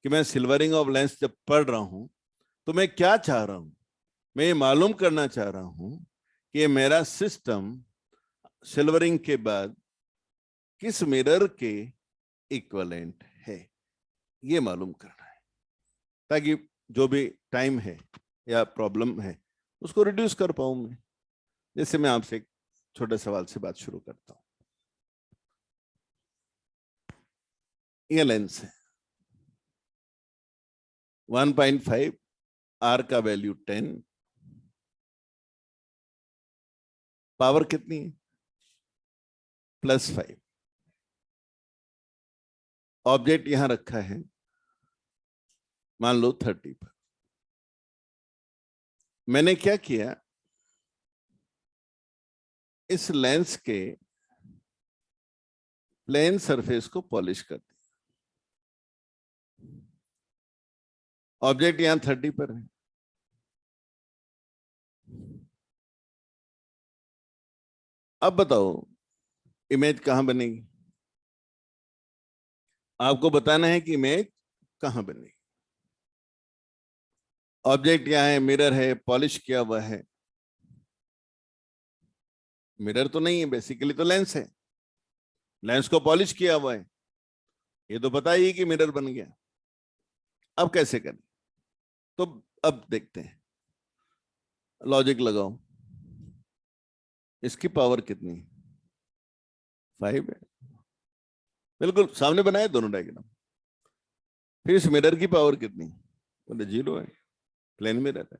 कि मैं सिल्वरिंग ऑफ लेंस जब पढ़ रहा हूं तो मैं क्या चाह रहा हूं। मैं ये मालूम करना चाह रहा हूं कि ये मेरा सिस्टम सिल्वरिंग के बाद किस मिरर के इक्विवेलेंट है। ये मालूम करना है, ताकि जो भी टाइम है या प्रॉब्लम है उसको रिड्यूस कर पाऊं मैं। जैसे मैं आपसे एक छोटे सवाल से बात शुरू करता हूं। ये लेंस है 1.5, आर का वैल्यू 10, पावर कितनी है +5। ऑब्जेक्ट यहां रखा है मान लो 30 पर। मैंने क्या किया, इस लेंस के प्लेन सरफेस को पॉलिश कर दिया। ऑब्जेक्ट यहां 30 पर है। अब बताओ इमेज कहां बनेगी? आपको बताना है कि इमेज कहां बनेगी। ऑब्जेक्ट यहां है, मिरर है, पॉलिश किया हुआ है। मिरर तो नहीं है, बेसिकली तो लेंस है। लेंस को पॉलिश किया हुआ है, ये तो पता ही कि मिरर बन गया। अब कैसे करें? तो अब देखते हैं, लॉजिक लगाओ। इसकी पावर कितनी है? 5 है। बिल्कुल सामने बनाए दोनों डायग्राम। फिर इस मिरर की पावर कितनी? बोले 0 है, प्लेन मिरर है।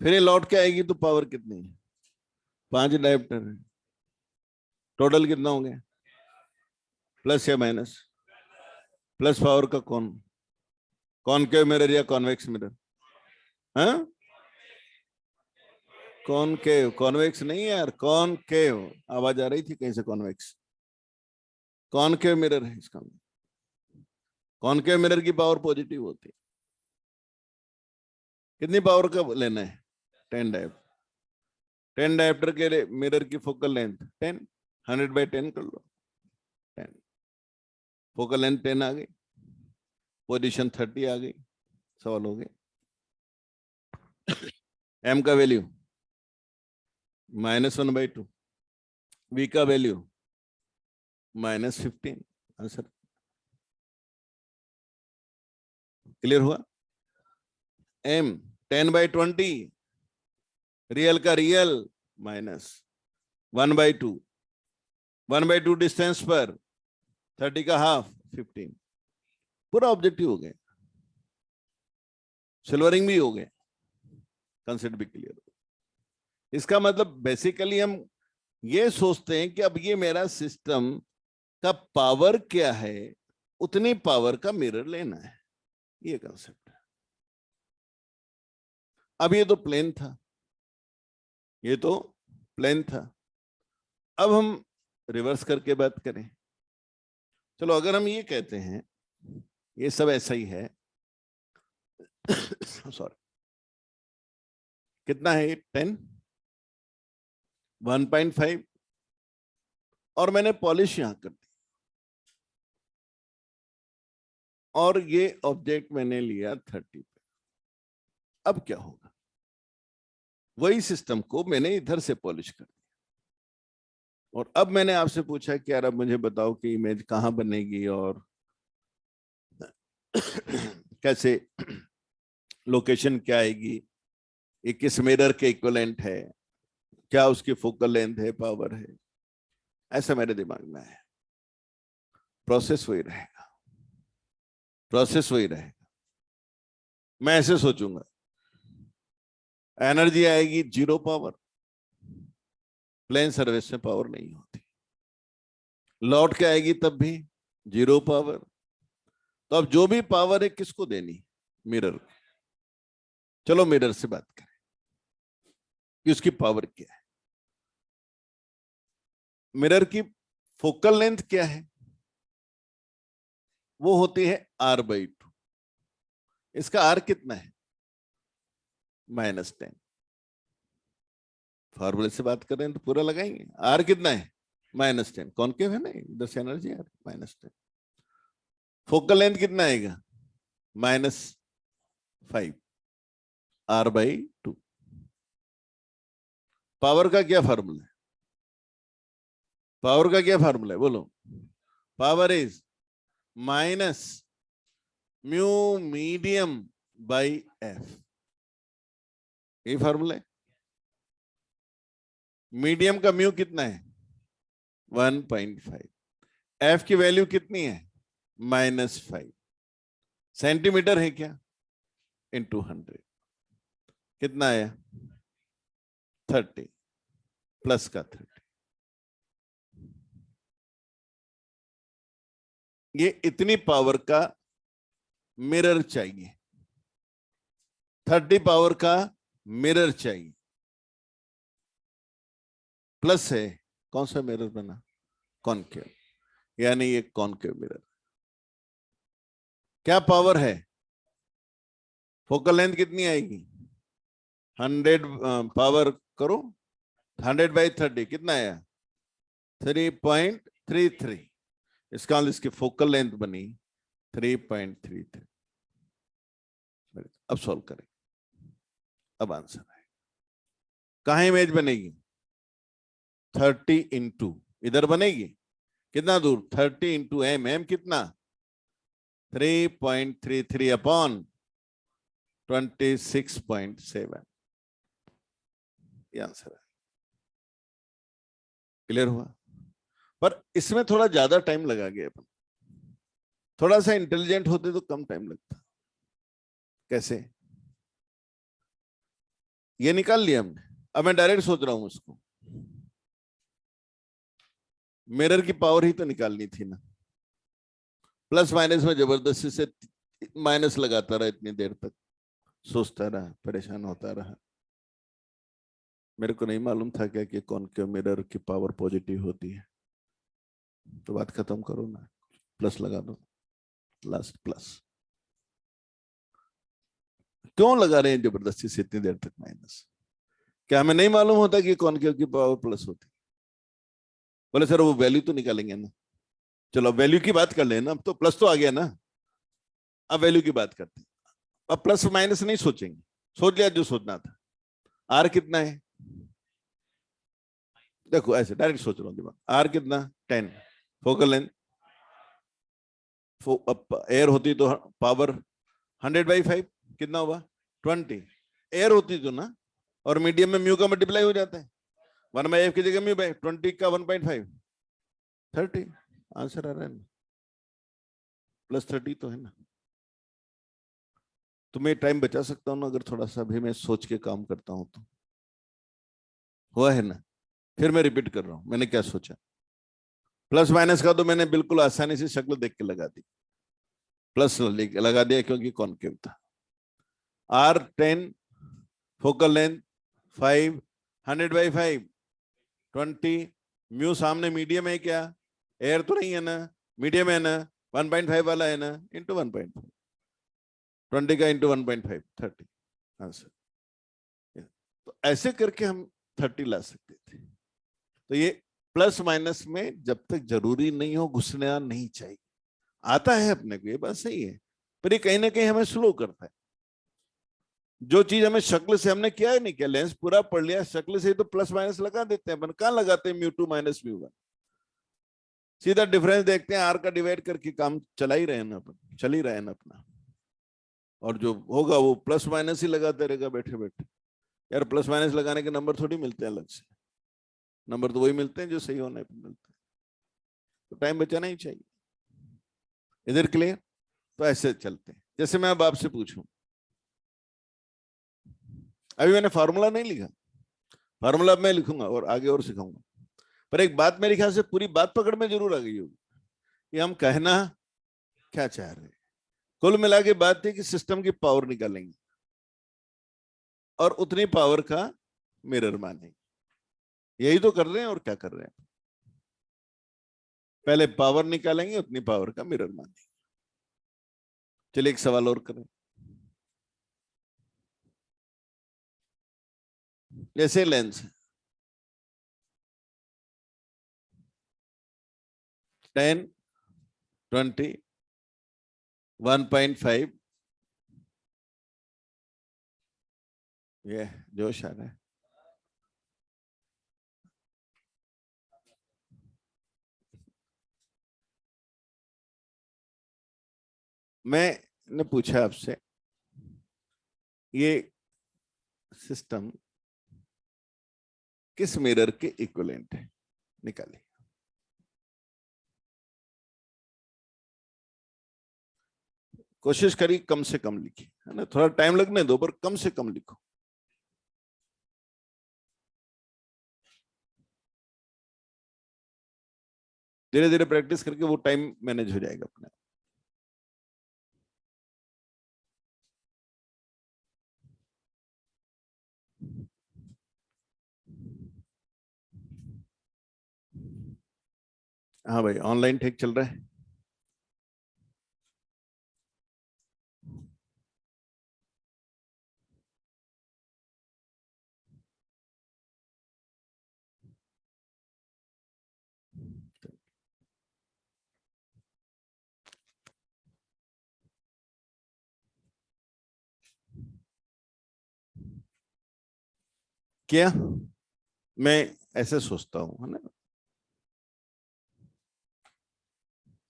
फिर ये लौट के आएगी तो पावर कितनी है? 5 डायोप्टर है। टोटल कितना हो गया? प्लस या माइनस? प्लस पावर का कौन? कॉनकेव मिरर या कॉन्वेक्स मिरर? हाँ, कॉनकेव। कॉन्वेक्स नहीं है यार, कॉनकेव। आवाज आ रही थी कहीं से कॉन्वेक्स। कॉनकेव मिरर है इसका। कॉनकेव मिरर की पावर पॉजिटिव होती है। कितनी पावर का लेना है? 10 डायोप्टर। 10 डायोप्टर के लिए मिरर की फोकल लेंथ 10, 100/10 कर लो। 10 फोकल लेंथ 10 आ गई, पोजीशन 30 आ गई। सवाल हो गया। एम का वैल्यू -1/2, वी का वैल्यू -15। आंसर क्लियर हुआ? एम 10/20, रियल का रियल -1/2, 1/2 डिस्टेंस पर 30 का हाफ 15। पूरा ऑब्जेक्टिव हो गया, सिल्वरिंग भी हो गया, कंसेप्ट भी क्लियर हो। इसका मतलब बेसिकली हम ये सोचते हैं कि अब ये मेरा सिस्टम का पावर क्या है, उतनी पावर का मिरर लेना है, ये कंसेप्ट है। अब ये तो प्लेन था, ये तो प्लेन था। अब हम रिवर्स करके बात करें। चलो अगर हम ये कहते हैं ये सब ऐसा ही है सॉरी, कितना है? 10, 1.5, और मैंने पॉलिश यहां कर दी, और ये ऑब्जेक्ट मैंने लिया 30 पे। अब क्या होगा? वही सिस्टम को मैंने इधर से पॉलिश कर दिया, और अब मैंने आपसे पूछा कि यार अब मुझे बताओ कि इमेज कहां बनेगी और कैसे, लोकेशन क्या आएगी, ये किस मिरर के इक्विवेलेंट है, क्या उसकी फोकल लेंथ है, पावर है। ऐसा मेरे दिमाग में है। प्रोसेस वही रहेगा, प्रोसेस वही रहेगा। मैं ऐसे सोचूंगा, एनर्जी आएगी 0 पावर, प्लेन सर्विस में पावर नहीं होती। लौट के आएगी तब भी 0 पावर। तो अब जो भी पावर है किसको देनी? मिरर। चलो मिरर से बात करें कि उसकी पावर क्या है। मिरर की फोकल लेंथ क्या है? वो होती है R/2। इसका R कितना है? -10। फॉर्मूले से बात कर रहे हैं तो पूरा लगाएंगे। R कितना है? -10। कॉनकेव है ना, इधर से एनर्जी आ रही -10। फोकल लेंथ कितना आएगा? -5, R/2। पावर का क्या फार्मूला है? पावर का क्या फार्मूला है बोलो? Power is mu medium by F, यही फॉर्मूला है। मीडियम का म्यू कितना है 1.5, एफ की वैल्यू कितनी है -5, सेंटीमीटर है क्या, इंटू 100, कितना आया 30, प्लस का 30। ये इतनी पावर का मिरर चाहिए, 30 पावर का मिरर चाहिए। प्लस है, कौन सा मिरर बना, कॉनकेव, यानी ये कॉनकेव मिरर। क्या पावर है, फोकल लेंथ कितनी आएगी 100, पावर करो 100/30 कितना आया 3.33, इसका मतलब इसकी फोकल लेंथ बनी 3.33। अब सॉल्व करें, अब आंसर है, कहां इमेज बनेगी 30 इंटू, इधर बनेगी कितना दूर 30 इंटू एम, एम कितना 3.33 अपॉन 26.7, ये आंसर है। क्लियर हुआ, पर इसमें थोड़ा ज्यादा टाइम लगा गया अपन, थोड़ा सा इंटेलिजेंट होते तो कम टाइम लगता। कैसे, ये निकाल लिया हमने, अब मैं डायरेक्ट सोच रहा हूं उसको, मिरर की पावर ही तो निकालनी थी ना, प्लस माइनस में जबरदस्ती से माइनस लगाता रहा, इतनी देर तक सोचता रहा, परेशान होता रहा। मेरे को नहीं मालूम था क्या कि कौन के मिरर की पावर पॉजिटिव होती है। तो बात खत्म करो ना, प्लस लगा दो, लास्ट प्लस। क्यों लगा रहे हैं जबरदस्ती से इतनी देर तक माइनस, क्या हमें नहीं मालूम होता कि कौन की पावर प्लस होती। बोले सर वो वैल्यू तो निकालेंगे ना, चलो वैल्यू की बात कर लेना, अब तो प्लस तो आ गया ना, अब वैल्यू की बात करते हैं। अब प्लस माइनस नहीं सोचेंगे, सोच लिया जो सोचना था। आर कितना है, देखो ऐसे डायरेक्ट सोच रहा हूँ दिमाग, आर कितना 10, फोकल लेंथ, एयर होती तो पावर 100/5 कितना हुआ 20, एयर होती तो ना, और मीडियम में म्यू का मल्टीप्लाई हो जाता है, 1/f की जगह म्यू बाई 20 का 1.5 30, आंसर आ रहा है ना, +30 तो है ना। तो मैं टाइम बचा सकता हूँ ना अगर थोड़ा सा भी मैं सोच के काम करता हूँ तो, हुआ है ना। फिर मैं रिपीट कर रहा हूं, मैंने क्या सोचा, प्लस माइनस का तो मैंने बिल्कुल आसानी से शक्ल देख के लगा दी, प्लस लगा दिया क्योंकि कॉनकेव था। R10, फोकल लेंथ 5, 100/5 20, म्यू सामने मीडियम है क्या, एयर तो नहीं है ना, मीडियम है ना, 1.5 वाला है ना, इंटू 1.5, 20 का इंटू 1.5 30, आंसर। तो ऐसे करके हम 30 ला सकते थे। तो ये प्लस माइनस में जब तक जरूरी नहीं हो घुसना नहीं चाहिए, आता है अपने को, ये बात सही है, पर ये कहीं ना कहीं हमें स्लो करता है। जो चीज हमें शक्ल से हमने किया है नहीं, क्या लेंस पूरा पढ़ लिया, शक्ल से ही तो प्लस माइनस लगा देते हैं अपन, कहां लगाते हैं μ2 - μ1, सीधा डिफरेंस देखते हैं, आर का डिवाइड करके काम चला ही रहे हैं ना अपन, चल ही रहे हैं ना अपना, और जो होगा वो प्लस माइनस ही लगाते रहेगा बैठे बैठे। यार प्लस माइनस लगाने के नंबर थोड़ी मिलते हैं अलग से, नंबर तो वही मिलते हैं जो सही होने पर मिलते हैं, तो टाइम बचाना ही चाहिए। इधर क्लियर, तो ऐसे चलते हैं। जैसे मैं अब आपसे पूछूं, अभी मैंने फार्मूला नहीं लिखा, फार्मूला अब मैं लिखूंगा और आगे और सिखाऊंगा, पर एक बात मेरे ख्याल से पूरी बात पकड़ में जरूर आ गई होगी कि हम कहना क्या चाह रहे हैं। कुल मिला के बात थी कि सिस्टम की पावर निकालेंगे और उतनी पावर का मिरर मानेंगे, यही तो कर रहे हैं, और क्या कर रहे हैं, पहले पावर निकालेंगे उतनी पावर का मिरर मानेंगे। चलिए एक सवाल और करें, जैसे लेंस 10, 20, 1.5, ये जोश आ रहा है, मैं ने पूछा आपसे ये सिस्टम किस मिरर के इक्विवेलेंट है, निकालिए। कोशिश करिए कम से कम लिखिए, है ना, थोड़ा टाइम लगने दो पर कम से कम लिखो। धीरे धीरे प्रैक्टिस करके वो टाइम मैनेज हो जाएगा अपने। हाँ भाई, ऑनलाइन ठीक चल रहा है। क्या मैं ऐसे सोचता हूं, है ना,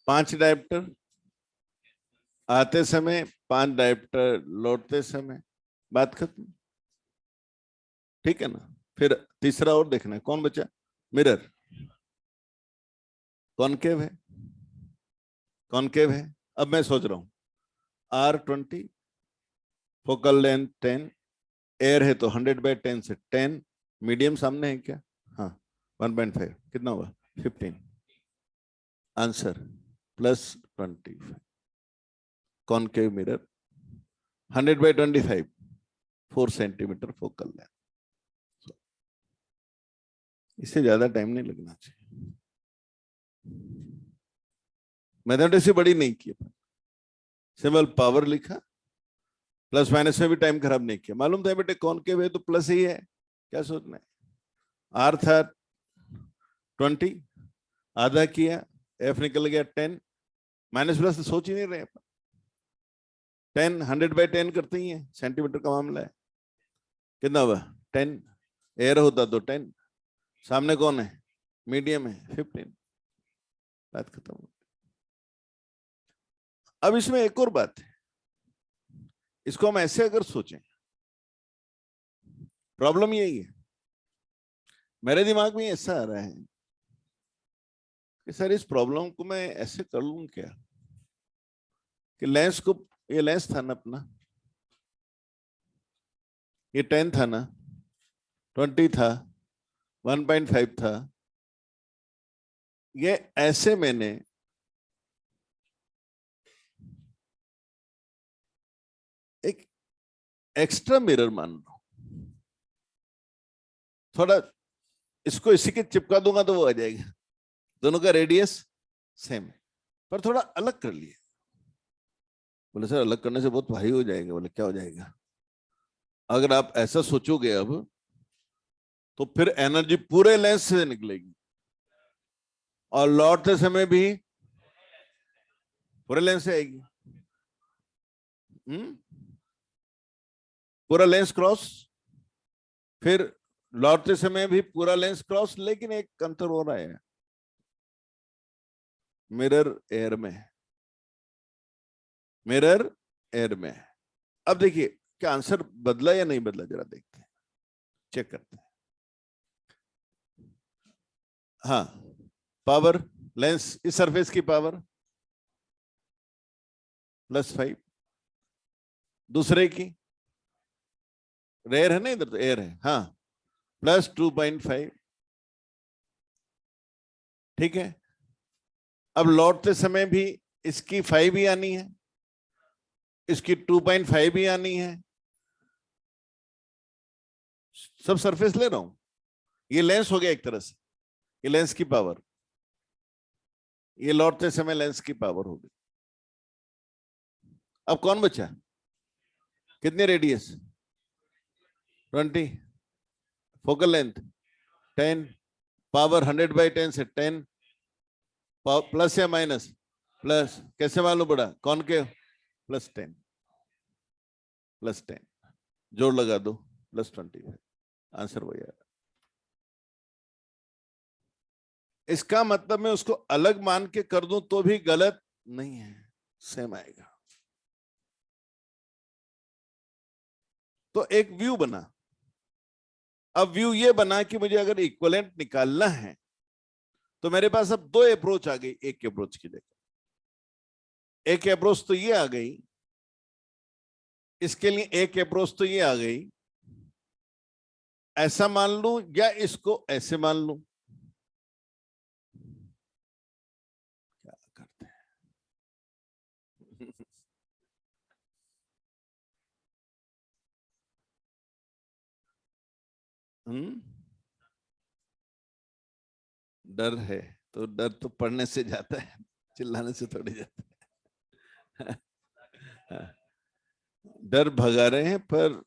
5 डायप्टर आते समय, 5 डायप्टर लौटते समय, बात खत्म। ठीक है ना। फिर तीसरा और देखना है, कौन बचा? मिरर। कॉनकेव है, कॉनकेव है। अब मैं सोच रहा हूं R20, फोकल लेंथ 10, एयर है तो 100/10 से 10, मीडियम सामने है क्या? हाँ, 1.5 कितना हुआ? 15। Answer +25। Concave mirror 100/25, 4 centimetre focal length. इससे ज्यादा टाइम नहीं लगना चाहिए। मैथमेटिक्स से बड़ी नहीं की, सिंपल पावर लिखा, प्लस माइनस में भी टाइम खराब नहीं किया। मालूम था बेटे कॉनकेव है तो प्लस ही है, क्या सोचना है। आर था 20, आधा किया, एफ निकल गया 10, माइनस प्लस तो सोच ही नहीं रहे। 10 100/10 करते ही है, सेंटीमीटर का मामला है। कितना हुआ? 10। एयर होता तो 10, सामने कौन है? मीडियम है, 15। बात खत्म हो। अब इसमें एक और बात है, इसको हम ऐसे अगर सोचें, प्रॉब्लम यही है, मेरे दिमाग में ऐसा आ रहा है कि सर इस प्रॉब्लम को मैं ऐसे कर लूं क्या कि लेंस को, ये लेंस था ना अपना, ये 10 था ना, 20 था, 1.5 था, ये ऐसे मैंने एक एक्स्ट्रा मिरर मान लो, थोड़ा इसको इसी के चिपका दूंगा तो वो आ जाएगा, दोनों का रेडियस सेम है, पर थोड़ा अलग कर लिए। बोले सर अलग करने से बहुत भारी हो जाएगा। बोले क्या हो जाएगा? अगर आप ऐसा सोचोगे अब, तो फिर एनर्जी पूरे लेंस से निकलेगी और लौटते समय भी पूरे लेंस से आएगी। पूरा लेंस क्रॉस, फिर लौटते समय भी पूरा लेंस क्रॉस, लेकिन एक अंतर हो रहा है, मिरर एयर में, मिरर एयर में। अब देखिए क्या आंसर बदला या नहीं बदला, जरा देखते हैं, चेक करते हैं। हाँ, पावर लेंस इस सरफेस की पावर +5, दूसरे की रेयर है ना, इधर तो एयर है, हाँ, +2.5। ठीक है। अब लौटते समय भी इसकी 5 ही आनी है, इसकी 2.5 ही आनी है। सब सरफेस ले रहा हूं, ये लेंस हो गया एक तरह से, ये लेंस की पावर, ये लौटते समय लेंस की पावर होगी। अब कौन बचा? कितनी रेडियस? 20, फोकल लेंथ 10, पावर 100/10 से 10, प्लस या माइनस? प्लस। कैसे मालूम पड़ा? कॉनकेव +10, +10 जोड़ लगा दो, +25। आंसर वही आया। इसका मतलब मैं उसको अलग मान के कर दूं तो भी गलत नहीं है, सेम आएगा। तो एक व्यू बना। अब व्यू ये बना कि मुझे अगर इक्विवेलेंट निकालना है तो मेरे पास अब दो अप्रोच आ गई एक अप्रोच की जगह। एक अप्रोच तो ये आ गई, इसके लिए एक अप्रोच तो ये आ गई, ऐसा मान लूं या इसको ऐसे मान लूं। क्या करते हैं डर है तो डर तो पढ़ने से जाता है, चिल्लाने से थोड़ी जाता है। डर भगा रहे हैं, पर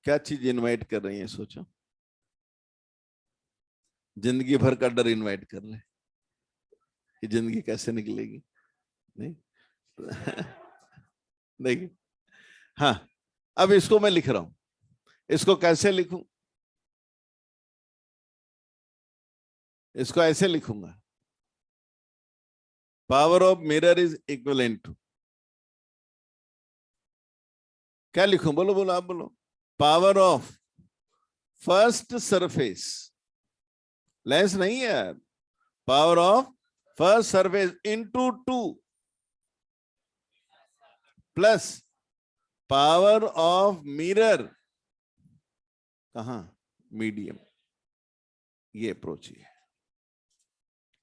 क्या चीज इनवाइट कर रही है सोचो। जिंदगी भर का डर इनवाइट कर रहे हैं कि जिंदगी कैसे निकलेगी। नहीं देखिए, हाँ, अब इसको मैं लिख रहा हूं, इसको कैसे लिखूं? इसको ऐसे लिखूंगा, power of mirror is equivalent to, क्या लिखूं? बोलो बोलो, आप बोलो। Power of first surface, lens नहीं है यार, power of first surface into 2 plus power of mirror, कहां? मीडियम। ये अप्रोच ही है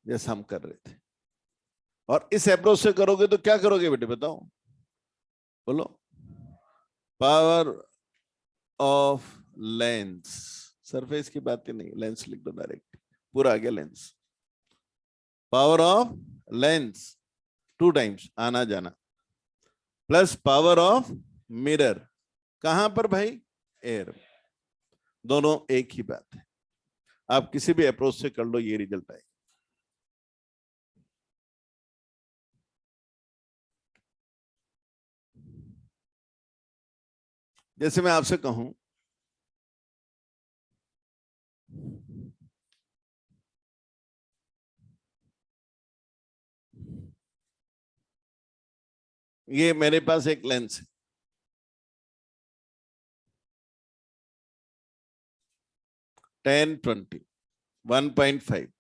जैसा हम कर रहे थे। और इस अप्रोच से करोगे तो क्या करोगे बेटे, बताओ बोलो। पावर ऑफ लेंस, सरफेस की बात ही नहीं, लेंस लिख दो डायरेक्ट, पूरा आ गया lens. Power of lens 2 times आना जाना, प्लस पावर ऑफ मिरर, कहां पर भाई? एयर। दोनों एक ही बात है, आप किसी भी अप्रोच से कर लो ये रिजल्ट आएगा। जैसे मैं आपसे कहूं ये मेरे पास एक लेंस है, 10-20 1.5,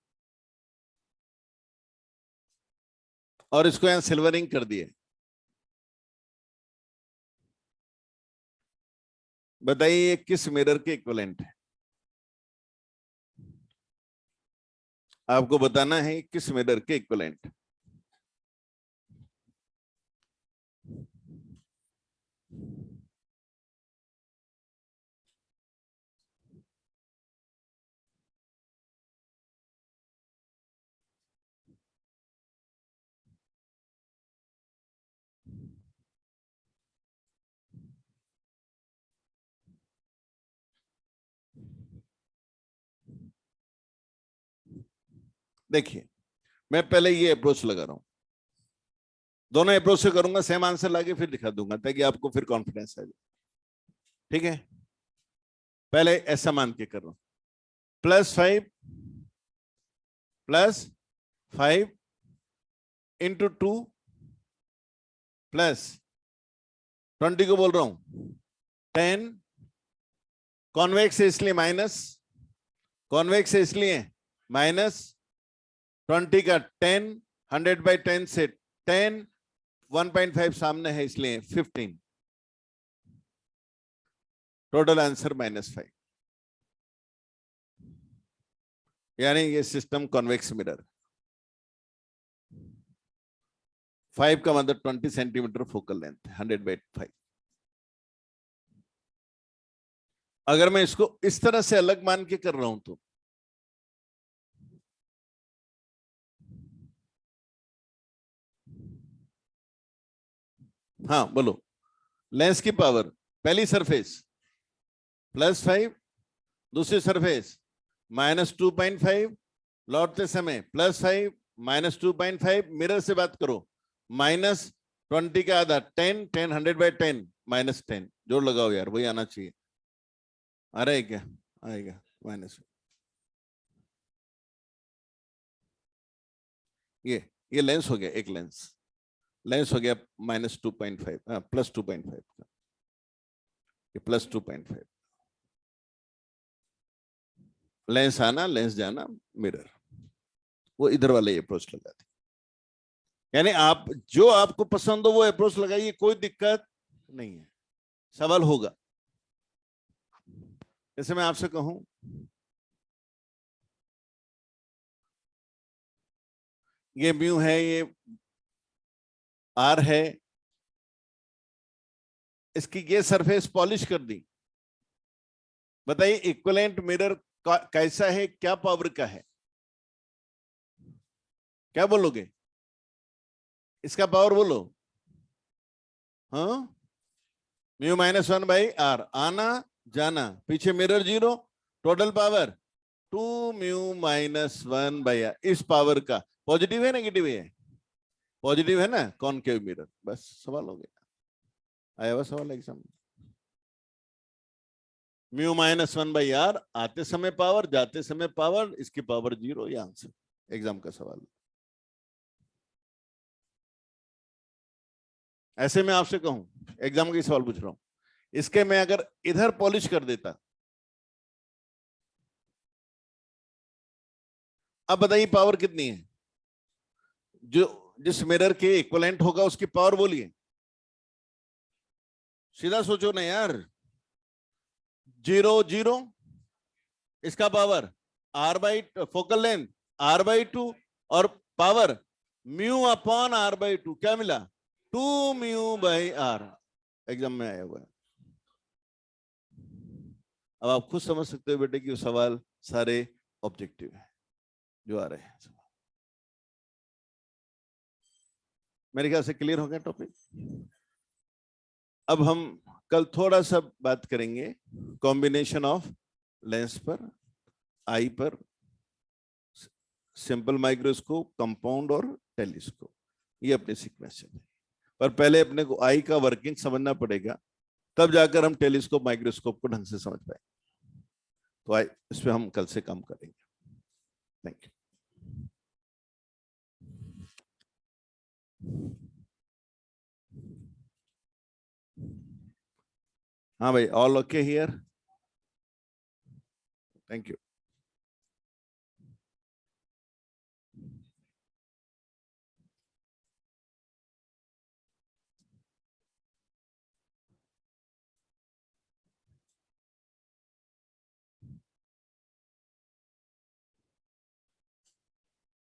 और इसको यहां सिल्वरिंग कर दिए। बताइए ये किस मिरर के इक्विवेलेंट है? आपको बताना है किस मिरर के इक्विवेलेंट। देखिए, मैं पहले ये अप्रोच लगा रहा हूं, दोनों अप्रोच से करूंगा, सेम आंसर लाके फिर दिखा दूंगा ताकि आपको फिर कॉन्फिडेंस आ जाए। ठीक है, पहले ऐसा मान के कर रहा हूं, +5 प्लस 5 इंटू 2 प्लस 20 को बोल रहा हूं 10, कॉन्वेक्स है इसलिए माइनस, कॉन्वेक्स है इसलिए माइनस, 20 का 10, 100/10 से 10, 1.5 सामने है इसलिए 15, टोटल आंसर -5, यानी ये सिस्टम कॉन्वेक्स मिरर। 5 का मतलब 20 सेंटीमीटर फोकल लेंथ, 100/5। अगर मैं इसको इस तरह से अलग मान के कर रहा हूं तो हाँ बोलो, लेंस की पावर, पहली सरफेस +5, दूसरी सरफेस -2.5, लौटते समय +5 -2.5, मिरर से बात करो, -20 का आधा 10, 10 100/10 -10, जोड़ लगाओ यार, वही आना चाहिए। आ रहा है क्या? आएगा माइनस। ये लेंस हो गया, एक लेंस। लेंस हो गया -2.5, +2.5 का, ये +2.5, लेंस आना लेंस जाना मिरर, वो इधर वाले अप्रोच लगाते, यानी आप जो आपको पसंद हो वो अप्रोच लगाइए, कोई दिक्कत नहीं है, सवाल होगा। जैसे मैं आपसे कहूं ये म्यू है, ये आर है, इसकी ये सरफेस पॉलिश कर दी, बताइए इक्विवेलेंट मिरर कैसा है, क्या पावर का है, क्या बोलोगे? इसका पावर बोलो। हाँ, म्यू -1/r, आना जाना, पीछे मिरर 0, टोटल पावर 2μ-1/r, इस पावर का पॉजिटिव है नेगेटिव है? पॉजिटिव है ना, कॉनकेव मिरर, बस सवाल हो गया, आया हुआ सवाल एग्जाम में। μ-1/r, आते समय पावर जाते समय पावर, इसकी पावर 0, ये आंसर एग्जाम का सवाल। ऐसे मैं आपसे कहूं, एग्जाम का सवाल पूछ रहा हूं, इसके मैं अगर इधर पॉलिश कर देता, अब बताइए पावर कितनी है, जो जिस मिरर के इक्विवेलेंट होगा उसकी पावर बोलिए, सीधा सोचो ना यार, 0 0, इसका पावर फोकल लेंथ r/2, और पावर μ/r/2, क्या मिला? 2μ/r, एग्जाम में आया हुआ है। अब आप खुद समझ सकते हो बेटे कि सवाल सारे ऑब्जेक्टिव है जो आ रहे हैं। मेरे ख्याल से क्लियर हो गया टॉपिक। अब हम कल थोड़ा सा बात करेंगे कॉम्बिनेशन ऑफ लेंस पर, आई पर, सिंपल माइक्रोस्कोप, कंपाउंड और टेलीस्कोप, ये अपने सीक्वेंस है। पर पहले अपने को आई का वर्किंग समझना पड़ेगा, तब जाकर हम टेलीस्कोप माइक्रोस्कोप को ढंग से समझ पाएंगे। तो आई इस पे हम कल से काम करेंगे। Thank you. हाँ भाई, all okay here? Thank you.